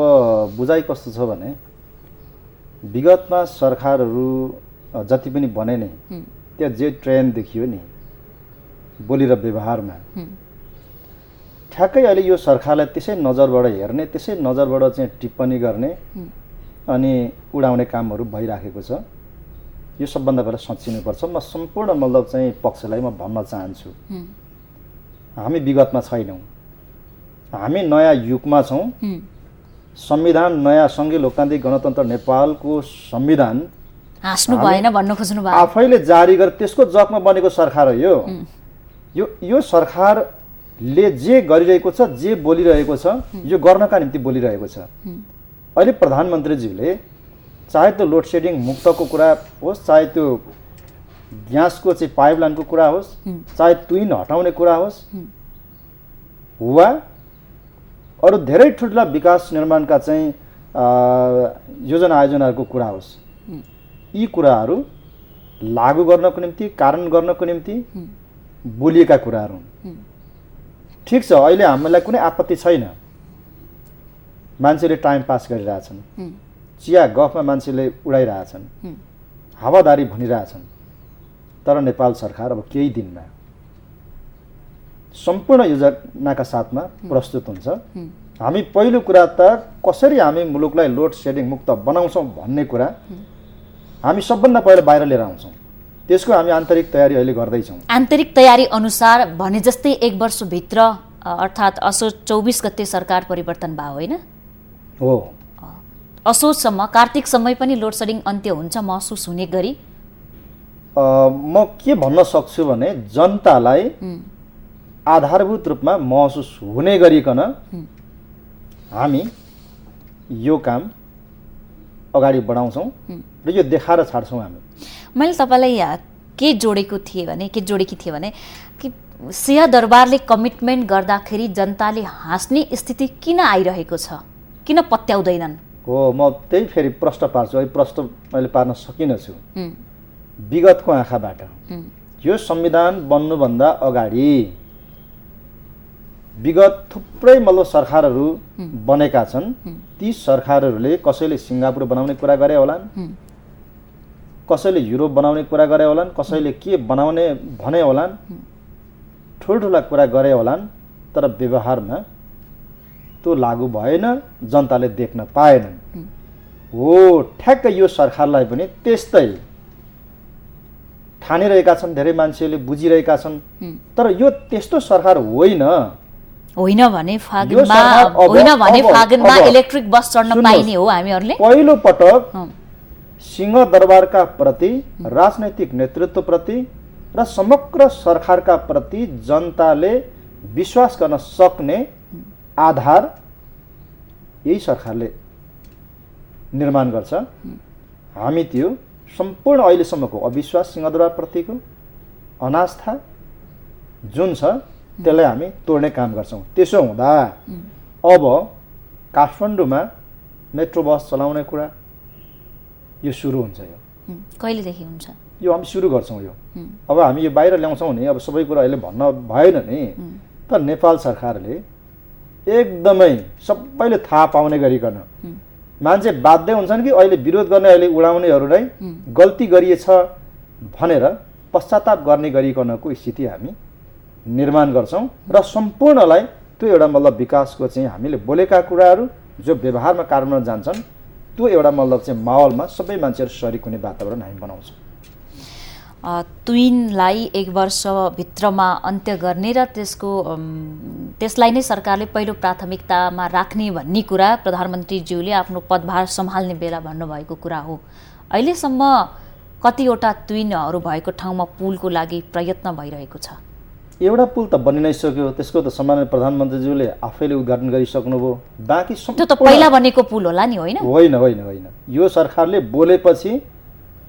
बुझाइ कस्तो छ भने विगतमा सरकारहरू जति पनि बने नै त्यहाँ जे ट्रेन्ड देखियो नि बोली र व्यवहारमा, ठ्याक्कै अहिले यो सरकारलाई त्यसै नजरबाट हेर्ने, त्यसै नजरबाट चाहिँ टिप्पणी गर्ने अनि उडाउने कामहरू भइराखेको छ। यो सबभन्दा पहिला सोचिनुपर्छ। म सम्पूर्ण मतलब चाहिँ पक्षलाई म भन्न चाहन्छु, हामी विगतमा छैनौँ, हामी नयाँ युगमा छौँ। संविधान नयाँ सङ्घीय लोकतान्त्रिक गणतन्त्र नेपालको संविधान हाँस्नु भएन भन्नु खोज्नु भयो। आफैले जारी गरे त्यसको जगमा बनेको सरकार हो यो सरकारले जे गरिरहेको छ, जे बोलिरहेको छ, यो गर्नका निम्ति बोलिरहेको छ। अहिले प्रधानमन्त्रीज्यूले चाहे त्यो लोड सेडिङ मुक्तको कुरा होस्, चाहे त्यो ग्यासको चाहिँ पाइपलाइनको कुरा होस्, चाहे तुइन हटाउने कुरा होस्, वा अरू धेरै ठुल्ठुला विकास निर्माणका चाहिँ योजना आयोजनाहरूको कुरा होस्, यी कुराहरू लागू गर्नको निम्ति, कार्यान्वयन गर्नको निम्ति बोलिएका कुराहरू हुन्। ठिक छ, अहिले हामीलाई कुनै आपत्ति छैन, मान्छेले टाइम पास गरिरहेछन्, चिया गफमा मान्छेले उडाइरहेछन्, हावादारी भनिरहेछन्। तर नेपाल सरकार अब केही दिनमा सम्पूर्ण योजनाका साथमा प्रस्तुत हुन्छ। हामी पहिलो कुरा त कसरी हामी मुलुकलाई लोड सेडिङ मुक्त बनाउँछौँ भन्ने कुरा हामी सबभन्दा पहिला बाहिर लिएर आउँछौँ। त्यसको हामी आन्तरिक तयारी अहिले गर्दैछौँ। आन्तरिक तयारी अनुसार भने जस्तै 1 वर्षभित्र अर्थात् असोज 24 गते सरकार परिवर्तन भयो होइन? हो, असोजसम्म, कार्तिकसम्मै पनि लोड सेडिङ अन्त्य हुन्छ महसुस हुने गरी म के भन्न सक्छु भने जनतालाई आधारभूत रूपमा महसुस हुने गरिकन हामी यो काम अगाडि बढाउँछौँ र यो देखाएर छाड्छौँ। हामी मैले तपाईँलाई के जोडेकी थिएँ भने कि सिंहदरबारले कमिटमेन्ट गर्दाखेरि जनताले हाँस्ने स्थिति किन आइरहेको छ, किन पत्याउँदैनन्? हो, म त्यही फेरि प्रश्न पार्छु। अहिले प्रश्न मैले पार्न सकिनँ छु। विगतको आँखाबाट यो संविधान बन्नुभन्दा अगाडि विगत थुप्रै मतलब सरकारहरू बनेका छन्। ती सरकारहरूले कसैले सिङ्गापुर बनाउने कुरा गरे होलान्, कसैले युरोप बनाउने कुरा गरे होलान्, कसैले के बनाउने भने होलान्, ठुल्ठुला कुरा गरे होलान्, तर व्यवहारमा त्यो लागू भएन, जनताले देख्न पाएनन्। हो, ठ्याक्कै यो सरकारलाई पनि त्यस्तै ठानिरहेका छन्, धेरै मान्छेले बुझिरहेका छन्। तर यो त्यस्तो सरकार होइन भने फागुनमा इलेक्ट्रिक बस चढ्न पाइने हो हामीहरूले। पहिलो पटक सिंहदरबारका प्रति, राजनैतिक नेतृत्व प्रति र समग्र सरकारका प्रति जनताले विश्वास गर्न सक्ने आधार यही सरकारले निर्माण गर्छ। हामी त्यो सम्पूर्ण अहिलेसम्मको अविश्वास, सिंहदरबारप्रतिको अनास्था जुन छ, त्यसलाई हामी तोड्ने काम गर्छौँ। त्यसो हुँदा अब काठमाडौँमा मेट्रो बस चलाउने कुरा यो सुरु हुन्छ। यो कहिलेदेखि हुन्छ? यो हामी सुरु गर्छौँ। यो अब हामी यो बाहिर ल्याउँछौँ नि, अब सबै कुरा अहिले भन्न भएन नि, तर नेपाल सरकारले एकदमै सबैले थाहा पाउने गरिकन मान्छे बाध्य हुन्छन् कि अहिले विरोध गर्ने, अहिले उडाउनेहरूलाई गल्ती गरिएछ भनेर पश्चाताप गर्ने गरिकनको स्थिति हामी निर्माण गर्छौँ र सम्पूर्णलाई त्यो एउटा मतलब विकासको चाहिँ हामीले बोलेका कुराहरू जो व्यवहारमा कार्यान्वयन जान्छन् त्यो एउटा मतलब चाहिँ माहौलमा सबै मान्छेहरू सरिक हुने वातावरण हामी बनाउँछौँ। तुइनलाई 1 वर्षभित्रमा अन्त्य गर्ने र त्यसलाई नै सरकारले पहिलो प्राथमिकतामा राख्ने भन्ने कुरा प्रधानमन्त्रीज्यूले आफ्नो पदभार सम्हाल्ने बेला भन्नुभएको कुरा हो। अहिलेसम्म कतिवटा तुइनहरू भएको ठाउँमा पुलको लागि प्रयत्न भइरहेको छ? एउटा पुल त बनि नै सक्यो, त्यसको त सम्माननीय प्रधानमन्त्रीज्यूले आफैले उद्घाटन गरिसक्नुभयो। बाँकी त्यो त पहिला बनेको पुल होला नि, होइन? होइन होइन होइन, यो सरकारले बोलेपछि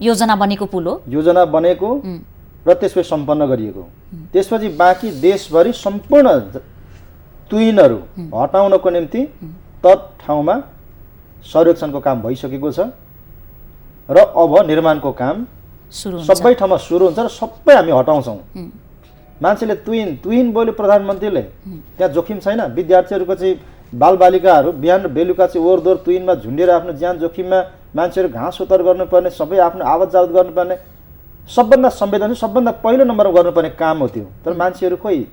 योजना बनेको पुल हो। योजना बनेको र त्यसपछि सम्पन्न गरिएको। त्यसपछि बाँकी देशभरि सम्पूर्ण तुइनहरू हटाउनको निम्ति तत्ठाउँमा सर्वेक्षणको काम भइसकेको छ र अब निर्माणको काम सबै ठाउँमा सुरु हुन्छ र सबै हामी हटाउँछौँ। मान्छेले तुइन बोल्यो प्रधानमन्त्रीले, त्यहाँ जोखिम छैन। विद्यार्थीहरूको चाहिँ बालबालिकाहरू बिहान र बेलुका चाहिँ ओहोरदोहोर तुइनमा झुन्डेर आफ्नो ज्यान जोखिममा मान्छेहरू घाँस उतर गर्नुपर्ने, सबै आफ्नो आवत जावत गर्नुपर्ने, सबभन्दा संवेदनशील सबभन्दा पहिलो नम्बरमा गर्नुपर्ने काम हो त्यो। तर मान्छेहरू खोइ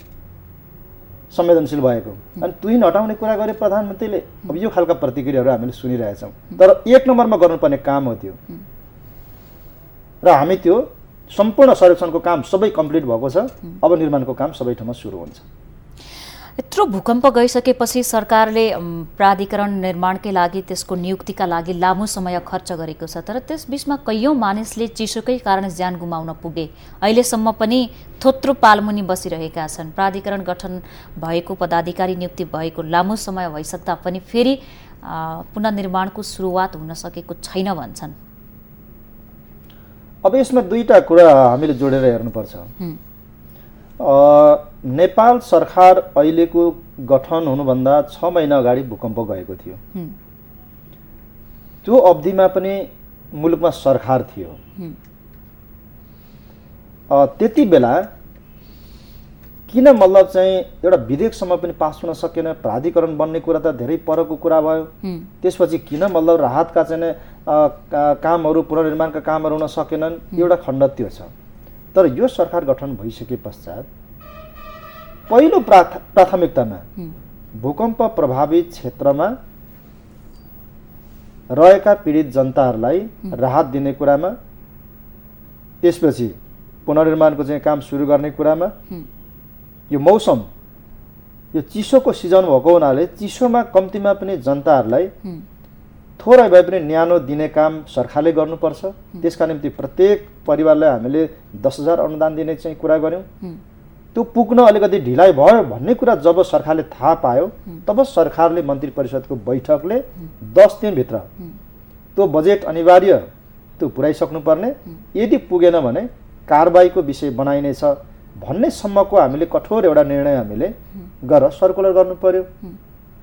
संवेदनशील भएको। अनि तुइन हटाउने कुरा गरे प्रधानमन्त्रीले। अब यो खालका प्रतिक्रियाहरू हामीले सुनिरहेछौँ। तर 1 नम्बरमा गर्नुपर्ने काम हो त्यो र हामी त्यो सम्पूर्ण सर्वेक्षणको काम सबै कम्प्लिट भएको छ। अब निर्माणको काम सबै ठाउँमा सुरु हुन्छ। यत्रो भूकम्प गइसकेपछि सरकारले प्राधिकरण निर्माणकै लागि, त्यसको नियुक्तिका लागि लामो समय खर्च गरेको छ। तर त्यस बीचमा कैयौँ मानिसले चिसोकै कारण ज्यान गुमाउन पुगे। अहिलेसम्म पनि थोत्रो पालमुनि बसिरहेका छन्। प्राधिकरण गठन भएको, पदाधिकारी नियुक्ति भएको लामो समय भइसक्दा पनि फेरि पुनर्निर्माणको सुरुवात हुन सकेको छैन भन्छन्। अब यसमा दुईटा कुरा हामीले जोडेर हेर्नुपर्छ। नेपाल सरकार अहिलेको गठन हुनुभन्दा 6 महिना अगाडि भूकम्प गएको थियो। त्यो अवधिमा पनि मुलुकमा सरकार थियो। त्यति बेला किन मतलब चाहिँ एउटा विधेयकसम्म पनि पास हुन सकेन? प्राधिकरण बन्ने कुरा त धेरै परको कुरा भयो। त्यसपछि किन मतलब राहतका चाहिँ कामहरू, पुनर्निर्माणका कामहरू हुन सकेनन्? एउटा खण्ड त्यो छ। तर यो सरकार गठन भइसके पश्चात पहिलो प्राथमिकतामा भूकम्प प्रभावित क्षेत्रमा रहेका पीडित जनताहरूलाई राहत दिने कुरामा, त्यसपछि पुनर्निर्माणको चाहिँ काम सुरु गर्ने कुरामा, यो मौसम यो चिसोको सिजन भएको हुनाले चिसोमा कम्तीमा पनि जनताहरूलाई थोरै भए पनि न्यानो दिने काम सरकारले गर्नुपर्छ। त्यसका निम्ति प्रत्येक परिवारलाई हामीले 10,000 अनुदान दिने चाहिँ कुरा गऱ्यौँ। त्यो पुग्न अलिकति ढिलाइ भयो भन्ने कुरा जब सरकारले थाहा पायो तब सरकारले मन्त्री परिषदको बैठकले 10 दिनभित्र त्यो बजेट अनिवार्य त्यो पुर्याइसक्नुपर्ने, यदि पुगेन भने कारबाहीको विषय बनाइनेछ भन्ने सम्मको हामीले कठोर एउटा निर्णय हामीले गरेर सर्कुलर गर्नु पर्यो।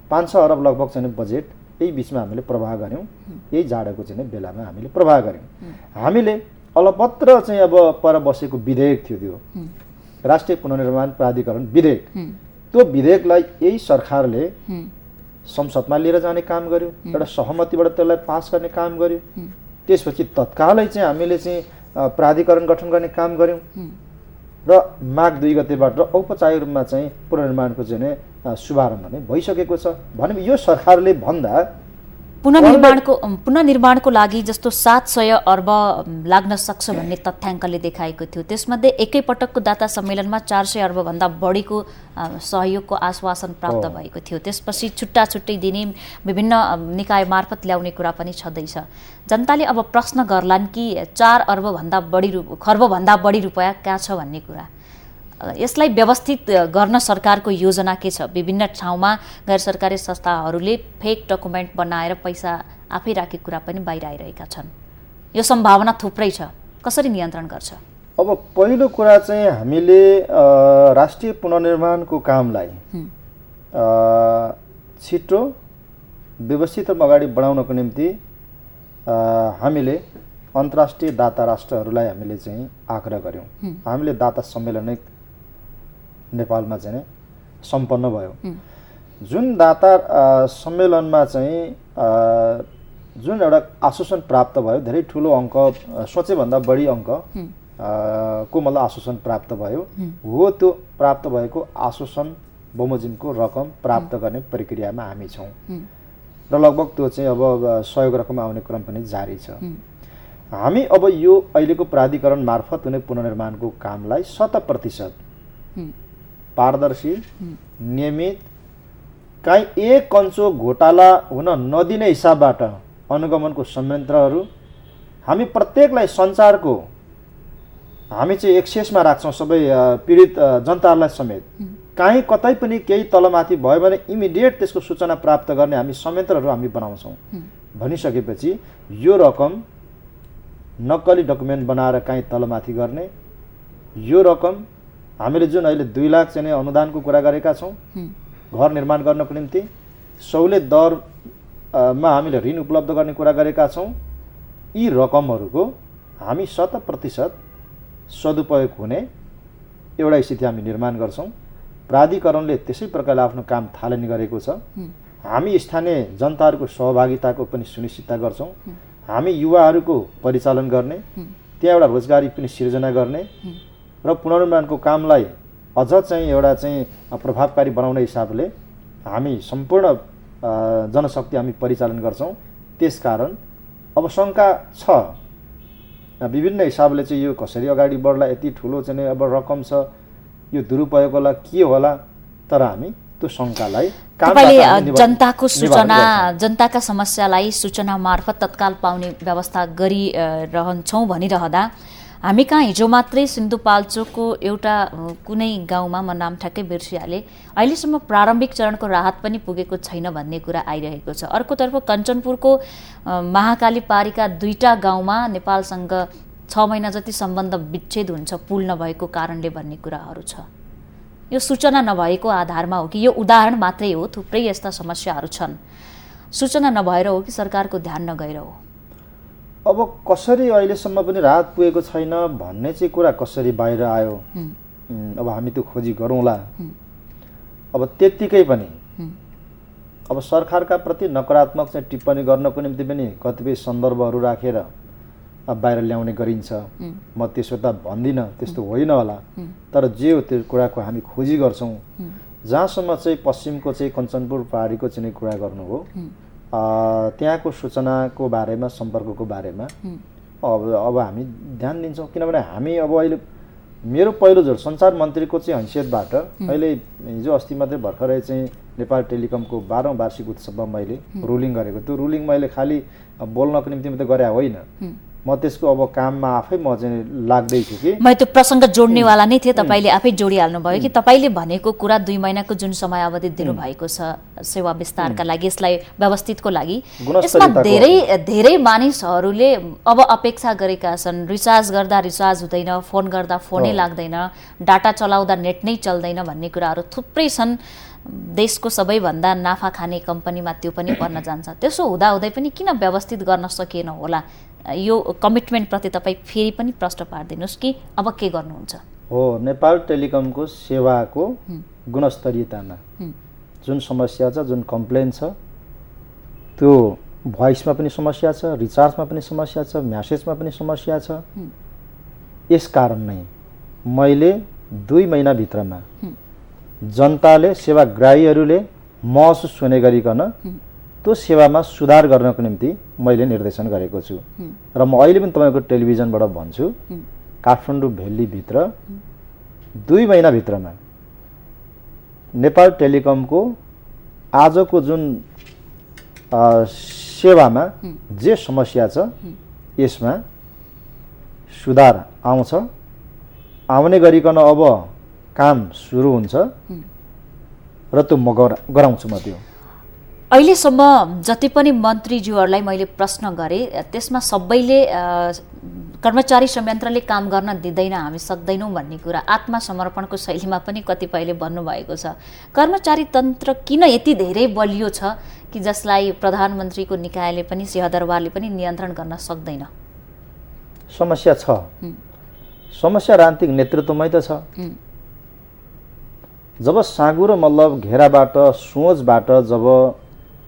500 अरब लगभग चाहिँ बजेट यही बिचमा हामीले प्रवाह गऱ्यौँ। यही जाडोको चाहिँ बेलामा हामीले प्रवाह गऱ्यौँ। हामीले अलपत्र चाहिँ अब पर बसेको विधेयक थियो, त्यो राष्ट्रिय पुनर्निर्माण प्राधिकरण विधेयक। त्यो विधेयकलाई यही सरकारले संसदमा लिएर जाने काम गर्यो, एउटा सहमतिबाट त्यसलाई पास गर्ने काम गर्यो। त्यसपछि तत्कालै चाहिँ हामीले चाहिँ प्राधिकरण गठन गर्ने काम गर्यौँ र माघ 2 गतेबाट औपचारिक रूपमा चाहिँ पुनर्निर्माणको चाहिँ शुभारम्भ नै भइसकेको छ। भने यो सरकारले भन्दा पुनर्निर्माणको लागि जस्तो 700 अर्ब लाग्न सक्छ भन्ने तथ्याङ्कले देखाएको थियो। त्यसमध्ये एकैपटकको दाता सम्मेलनमा 400 अर्बभन्दा बढीको सहयोगको आश्वासन प्राप्त भएको थियो। त्यसपछि छुट्टा छुट्टै दिने विभिन्न निकाय मार्फत ल्याउने कुरा पनि छँदैछ। जनताले अब प्रश्न गर्लान् कि 4 खर्बभन्दा बढी रुपैयाँ कहाँ छ भन्ने कुरा। यसलाई व्यवस्थित गर्न सरकारको योजना के छ? विभिन्न ठाउँमा गैर सरकारी संस्थाहरूले फेक डकुमेन्ट बनाएर पैसा आफै राखेको कुरा पनि बाहिर आइरहेका छन्। यो सम्भावना थुप्रै छ, कसरी नियन्त्रण गर्छ? अब पहिलो कुरा चाहिँ हामीले राष्ट्रिय पुनर्निर्माणको कामलाई छिटो व्यवस्थित रूपमा अगाडि बढाउनको निम्ति हामीले अन्तर्राष्ट्रिय दाता राष्ट्रहरूलाई हामीले चाहिँ आग्रह गऱ्यौँ। हामीले दाता सम्मेलन नै नेपालमा चाहिँ सम्पन्न भयो। जुन दाता सम्मेलनमा चाहिँ जुन एउटा आश्वासन प्राप्त भयो, धेरै ठुलो अङ्क, सोचेभन्दा बढी अङ्क को मतलब आश्वासन प्राप्त भयो हो। त्यो प्राप्त भएको आश्वासन बमोजिमको रकम प्राप्त गर्ने प्रक्रियामा हामी छौँ र लगभग त्यो चाहिँ अब सहयोग रकम आउने क्रम पनि जारी छ। हामी अब यो अहिलेको प्राधिकरण मार्फत हुने पुनर्निर्माणको कामलाई 100% पारदर्शी, नियमित, कहीँ एक कन्चो घोटाला हुन नदिने हिसाबबाट अनुगमनको संयन्त्रहरू हामी प्रत्येकलाई सञ्चारको हामी चाहिँ एक्सेसमा राख्छौँ। सबै पीडित जनताहरूलाई समेत कहीँ कतै पनि केही तलमाथि भयो भने इमिडिएट त्यसको सूचना प्राप्त गर्ने हामी संयन्त्रहरू हामी बनाउँछौँ। भनिसकेपछि यो रकम नक्कली डकुमेन्ट बनाएर कहीँ तलमाथि गर्ने, यो रकम हामीले जुन अहिले 2 लाख चाहिँ अनुदानको कुरा गरेका छौँ घर निर्माण गर्नको निम्ति, सहुलियत दरमा हामीले ऋण उपलब्ध गर्ने कुरा गरेका छौँ। यी रकमहरूको हामी 100% सदुपयोग हुने एउटा स्थिति हामी निर्माण गर्छौँ। प्राधिकरणले त्यसै प्रकारले आफ्नो काम थालनी गरेको छ। हामी स्थानीय जनताहरूको सहभागिताको पनि सुनिश्चितता गर्छौँ। हामी युवाहरूको परिचालन गर्ने, त्यहाँ एउटा रोजगारी पनि सिर्जना गर्ने र पुनर्निर्माणको कामलाई अझ चाहिँ एउटा चाहिँ प्रभावकारी बनाउने हिसाबले हामी सम्पूर्ण जनशक्ति हामी परिचालन गर्छौँ। त्यसकारण अब शङ्का छ विभिन्न हिसाबले चाहिँ यो कसरी अगाडि बढ्ला, यति ठुलो चाहिँ अब रकम छ, यो दुरुपयोग होला के होला, तर हामी त्यो शङ्कालाई जनताको सूचना, जनताका समस्यालाई सूचना मार्फत तत्काल पाउने व्यवस्था गरिरहन्छौँ भनिरहँदा हामी कहाँ हिजो मात्रै सिन्धुपाल्चोकको एउटा कुनै गाउँमा, म नाम ठ्याक्कै बिर्सिहालेँ, अहिलेसम्म प्रारम्भिक चरणको राहत पनि पुगेको छैन भन्ने कुरा आइरहेको छ। अर्कोतर्फ कञ्चनपुरको महाकाली पारीका 2टा गाउँमा नेपालसँग 6 महिना जति सम्बन्ध विच्छेद हुन्छ पुल नभएको कारणले भन्ने कुराहरू छ। यो सूचना नभएको आधारमा हो कि यो उदाहरण मात्रै हो, थुप्रै यस्ता समस्याहरू छन्, सूचना नभएर हो कि सरकारको ध्यान नगएर हो? अब कसरी अहिलेसम्म पनि राहत पुगेको छैन भन्ने चाहिँ कुरा कसरी बाहिर आयो, अब हामी त्यो खोजी गरौँला। अब त्यत्तिकै पनि अब सरकारका प्रति नकारात्मक चाहिँ टिप्पणी गर्नको निम्ति पनि कतिपय सन्दर्भहरू राखेर बाहिर ल्याउने गरिन्छ। म त्यसो त भन्दिनँ, त्यस्तो होइन होला, तर जे हो त्यो कुराको हामी खोजी गर्छौँ। जहाँसम्म चाहिँ पश्चिमको चाहिँ कञ्चनपुर पहाडीको चाहिँ कुरा गर्नु हो, त्यहाँको सूचनाको बारेमा, सम्पर्कको बारेमा अब हामी ध्यान दिन्छौँ। किनभने हामी अब अहिले मेरो पहिलो जोड सञ्चार मन्त्रीको चाहिँ हैसियतबाट अहिले हिजो अस्ति मात्रै भर्खरै चाहिँ नेपाल टेलिकमको 12औं वार्षिक उत्सवमा मैले रुलिङ गरेको। त्यो रुलिङ मैले खालि बोल्नको निम्ति मात्रै गरे होइन, म त्यसको अब काममा आफै म चाहिँ लाग्दैछु कि म त्यो प्रसङ्ग जोड्नेवाला नै थिएँ। तपाईँले आफै जोडिहाल्नु भयो कि तपाईँले भनेको कुरा 2 महिनाको जुन समय अवधि दिनुभएको छ सेवा विस्तारका लागि, यसलाई व्यवस्थितको लागि, यसमा धेरै मानिसहरूले अब अपेक्षा गरेका छन्। रिचार्ज गर्दा रिचार्ज हुँदैन, फोन गर्दा फोनै लाग्दैन, डाटा चलाउँदा नेट नै चल्दैन भन्ने कुराहरू थुप्रै छन्। देशको सबैभन्दा नाफा खाने कम्पनीमा त्यो पनि पर्न जान्छ। त्यसो हुँदाहुँदै पनि किन व्यवस्थित गर्न सकिएन होला? यो कमिटमेन्टप्रति तपाईँ फेरि पनि प्रश्न पारिदिनुहोस् कि अब के गर्नुहुन्छ? हो, नेपाल टेलिकमको सेवाको गुणस्तरीयतामा जुन समस्या छ, जुन कम्प्लेन छ, त्यो भोइसमा पनि समस्या छ, रिचार्जमा पनि समस्या छ, म्यासेजमा पनि समस्या छ। यस कारण नै मैले 2 महिनाभित्रमा जनताले, सेवाग्राहीहरूले महसुस हुने गरिकन त्यो सेवामा सुधार गर्नको निम्ति मैले निर्देशन गरेको छु। र म अहिले पनि तपाईँको टेलिभिजनबाट भन्छु, काठमाडौँ भेल्लीभित्र 2 महिनाभित्रमा नेपाल टेलिकमको आजको जुन सेवामा जे समस्या छ यसमा सुधार आउँछ। आउने गरिकन अब काम सुरु हुन्छ र त्यो म गराउँछु। म त्यो अहिलेसम्म जति पनि मन्त्रीज्यूहरूलाई मैले प्रश्न गरेँ त्यसमा सबैले कर्मचारी संयन्त्रले काम गर्न दिँदैन, हामी सक्दैनौँ भन्ने कुरा आत्मसमर्पणको शैलीमा पनि कतिपयले भन्नुभएको छ। कर्मचारी तन्त्र किन यति धेरै बलियो छ कि जसलाई प्रधानमन्त्रीको निकायले पनि सिंहदरबारले पनि नियन्त्रण गर्न सक्दैन? समस्या छ, समस्या राजनीतिक नेतृत्वमै त छ। जब साँगु र मल्ल घेराबाट सोचबाट जब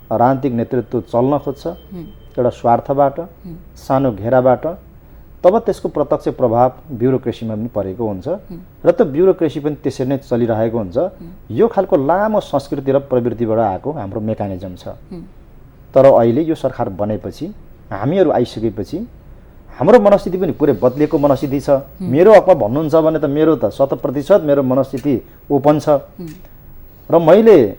राजनीतिक नेतृत्व चल्न खोज्छ एउटा स्वार्थबाट सानो घेराबाट, तब त्यसको प्रत्यक्ष प्रभाव ब्युरोक्रेसीमा पनि परेको हुन्छ र त्यो ब्युरोक्रेसी पनि त्यसरी नै चलिरहेको हुन्छ। यो खालको लामो संस्कृति र प्रवृत्तिबाट आएको हाम्रो मेकानिजम छ। तर अहिले यो सरकार बनेपछि हामीहरू आइसकेपछि हाम्रो मनस्थिति पनि पुरै बदलिएको मनस्थिति छ। मेरो हकमा भन्नुहुन्छ भने त मेरो त 100% मेरो मनस्थिति ओपन छ र मैले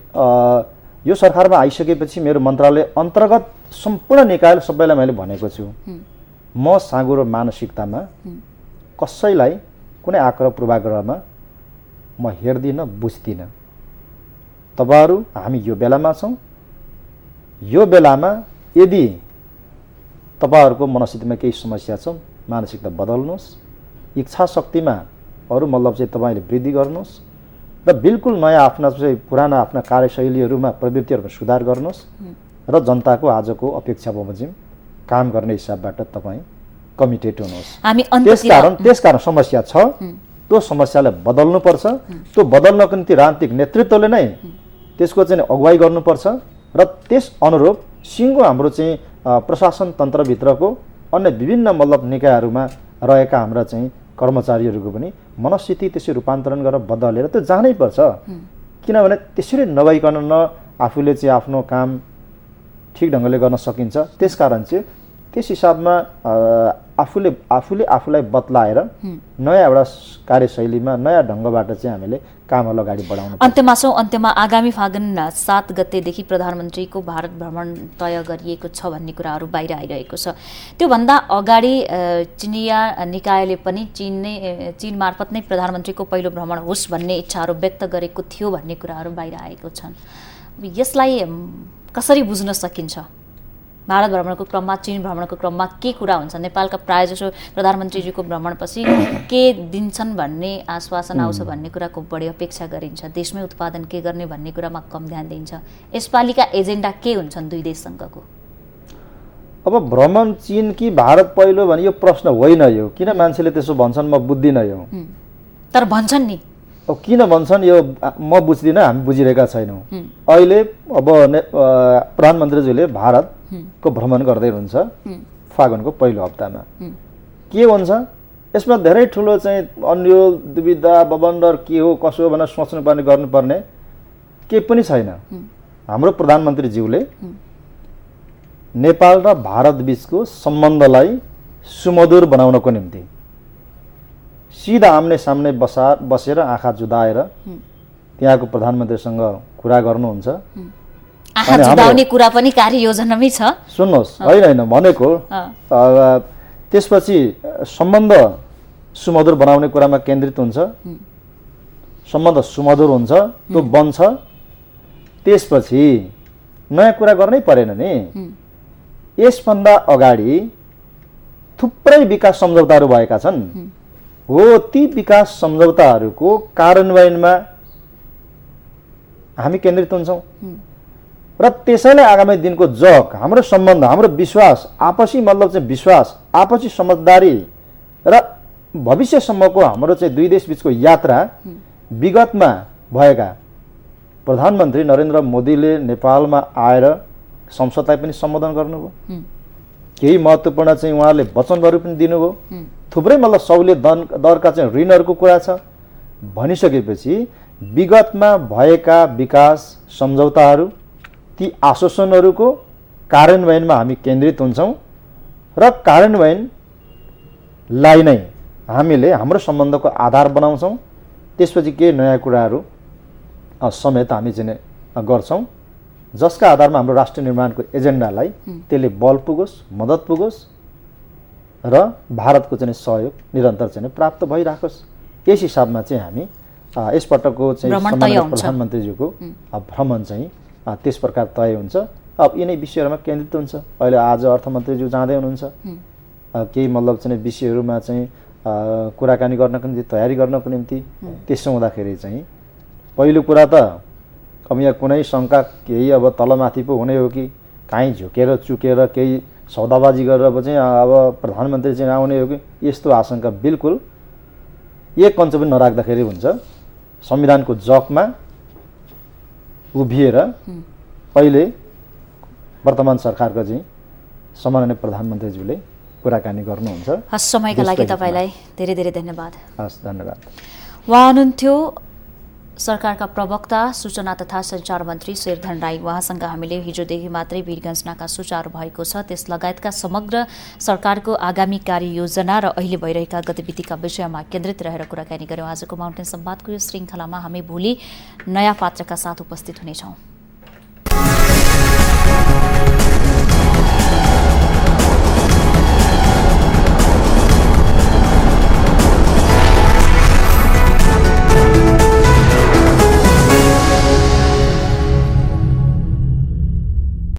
यो सरकारमा आइसकेपछि मेरो मन्त्रालय अन्तर्गत सम्पूर्ण निकाय सबैलाई मैले भनेको छु, म साँगो र मानसिकतामा कसैलाई कुनै आग्रह पूर्वाग्रहमा म हेर्दिनँ, बुझ्दिनँ। तपाईहरू हामी यो बेलामा छौँ, यो बेलामा यदि तपाईहरूको मनस्थितिमा केही समस्या छ, मानसिकता बदल्नुहोस्, इच्छा शक्तिमा अरू मतलब चाहिँ तपाईँले वृद्धि गर्नुहोस् र बिल्कुल नयाँ आफ्ना चाहिँ पुराना आफ्ना कार्यशैलीहरूमा प्रवृत्तिहरूमा सुधार गर्नुहोस् र जनताको आजको अपेक्षा बमोजिम काम गर्ने हिसाबबाट तपाईँ कमिटेड हुनुहोस्। त्यसकारण समस्या छ, त्यो समस्यालाई बदल्नुपर्छ। त्यो बदल्नको निम्ति राजनीतिक नेतृत्वले नै त्यसको चाहिँ अगुवाई गर्नुपर्छ र त्यस अनुरूप सिङ्गो हाम्रो चाहिँ प्रशासन तन्त्रभित्रको अन्य विभिन्न मतलब निकायहरूमा रहेका हाम्रा चाहिँ कर्मचारीहरूको पनि मनस्थिति त्यसरी रूपान्तरण गरेर बदलेर त्यो जानै पर्छ। किनभने त्यसरी नभइकन न आफूले चाहिँ आफ्नो काम ठिक ढङ्गले गर्न सकिन्छ। त्यसकारण चाहिँ त्यस हिसाबमा आफूले आफूलाई बदलाएर नयाँ एउटा कार्यशैलीमा नयाँ ढङ्गबाट चाहिँ हामीले कामहरू अगाडि बढाउनु। अन्त्यमा आगामी फागुन 7 गतेदेखि प्रधानमन्त्रीको भारत भ्रमण तय गरिएको छ भन्ने कुराहरू बाहिर आइरहेको छ। त्योभन्दा अगाडि चिनिया निकायले पनि चीन मार्फत नै प्रधानमन्त्रीको पहिलो भ्रमण होस् भन्ने इच्छाहरू व्यक्त गरेको थियो भन्ने कुराहरू बाहिर आएको छन्। यसलाई कसरी बुझ्न सकिन्छ? भारत भ्रमणको क्रममा चीन भ्रमणको क्रममा के कुरा हुन्छ? नेपालका प्रायःजसो प्रधानमन्त्रीजीको भ्रमणपछि के दिन्छन् भन्ने आश्वासन आउँछ भन्ने कुराको बढी अपेक्षा गरिन्छ। देशमै उत्पादन के गर्ने भन्ने कुरामा कम ध्यान दिन्छ। यसपालिका एजेन्डा के हुन्छन् दुई देशसँगको? अब भ्रमण चीन कि भारत पहिलो भने यो प्रश्न होइन। यो किन मान्छेले त्यसो भन्छन् म बुझ्दिनँ। यो तर भन्छन् नि। अब किन भन्छन् यो म बुझ्दिनँ, हामी बुझिरहेका छैनौँ। अहिले अब प्रधानमन्त्रीजीले भारतको भ्रमण गर्दै हुनुहुन्छ फागुनको पहिलो हप्तामा। के हुन्छ यसमा धेरै ठुलो चाहिँ अन्य दुविधा बबन्डर के हो कसो हो भनेर सोच्नुपर्ने गर्नुपर्ने केही पनि छैन। हाम्रो प्रधानमन्त्रीज्यूले नेपाल र भारत बीचको सम्बन्धलाई सुमधुर बनाउनको निम्ति सिधा आम्ने सामने बसेर आँखा जुदाएर त्यहाँको प्रधानमन्त्रीसँग कुरा गर्नुहुन्छ। आँखा जुदाउने कुरा पनि कार्ययोजनामै छ। सुन्नुहोस्, होइन भनेको त्यसपछि सम्बन्ध सुमधुर बनाउने कुरामा केन्द्रित हुन्छ। सम्बन्ध सुमधुर हुन्छ, त्यो बन्छ। त्यसपछि नयाँ कुरा गर्नै परेन नि। यसभन्दा अगाडि थुप्रै विकास सम्झौताहरू भएका छन्। हो, ती विकास सम्झौताहरूको कार्यान्वयनमा हामी केन्द्रित हुन्छौँ र त्यसैले आगामी दिनको जग हाम्रो सम्बन्ध, हाम्रो विश्वास, आपसी मतलब चाहिँ विश्वास, आपसी समझदारी र भविष्यसम्मको हाम्रो चाहिँ दुई देश बीचको यात्रा विगतमा भएका प्रधानमन्त्री नरेन्द्र मोदीले नेपालमा आएर संसदलाई पनि सम्बोधन गर्नुभयो। केही महत्त्वपूर्ण चाहिँ उहाँले वचनहरू पनि दिनुभयो। थुप्रै मतलब सहुलियत दरका चाहिँ ऋणहरूको कुरा छ। भनिसकेपछि विगतमा भएका विकास सम्झौताहरू ती आश्वासनहरूको कार्यान्वयनमा हामी केन्द्रित हुन्छौँ र कार्यान्वयनलाई नै हामीले हाम्रो सम्बन्धको आधार बनाउँछौँ। त्यसपछि के नयाँ कुराहरू समेत हामी चाहिँ गर्छौँ जसका आधारमा हाम्रो राष्ट्र निर्माणको एजेन्डालाई त्यसले बल पुगोस्, मद्दत पुगोस् र भारतको चाहिँ सहयोग निरन्तर चाहिँ प्राप्त भइराखोस्। यस हिसाबमा चाहिँ हामी यसपटकको चाहिँ प्रधानमन्त्रीज्यूको भ्रमण चाहिँ त्यस प्रकार तय हुन्छ। अब यिनै विषयहरूमा केन्द्रित हुन्छ। अहिले आज अर्थमन्त्रीज्यू जाँदै हुनुहुन्छ, केही मतलब चाहिँ विषयहरूमा चाहिँ कुराकानी गर्नको निम्ति, तयारी गर्नको निम्ति। त्यसो हुँदाखेरि चाहिँ पहिलो कुरा त अब यहाँ कुनै शङ्का केही अब तलमाथि पो हुने हो कि काहीँ झुकेर चुकेर केही सौदाबाजी गरेर चाहिँ अब प्रधानमन्त्री चाहिँ आउने हो कि, यस्तो आशंका बिल्कुल एक कञ्च पनि नराख्दाखेरि हुन्छ। संविधानको जगमा उभिएर पहिले वर्तमान सरकारको चाहिँ सम्माननीय प्रधानमन्त्रीज्यूले कुराकानी गर्नुहुन्छ। हस्, समयका लागि तपाईँलाई धेरै धेरै धन्यवाद। हस्, धन्यवाद। उहाँ हुनुहुन्थ्यो सरकारका प्रवक्ता सूचना तथा सञ्चार मन्त्री शेरधन राई। उहाँसँग हामीले हिजोदेखि मात्रै वीरगञ्ज नाका सुचारू भएको छ त्यस लगायतका समग्र सरकारको आगामी कार्ययोजना र अहिले भइरहेका गतिविधिका विषयमा केन्द्रित रहेर कुराकानी गर्यौं। आजको माउन्टेन संवादको यो श्रृङ्खलामा हामी भोलि नयाँ पात्रका साथ उपस्थित हुनेछौँ।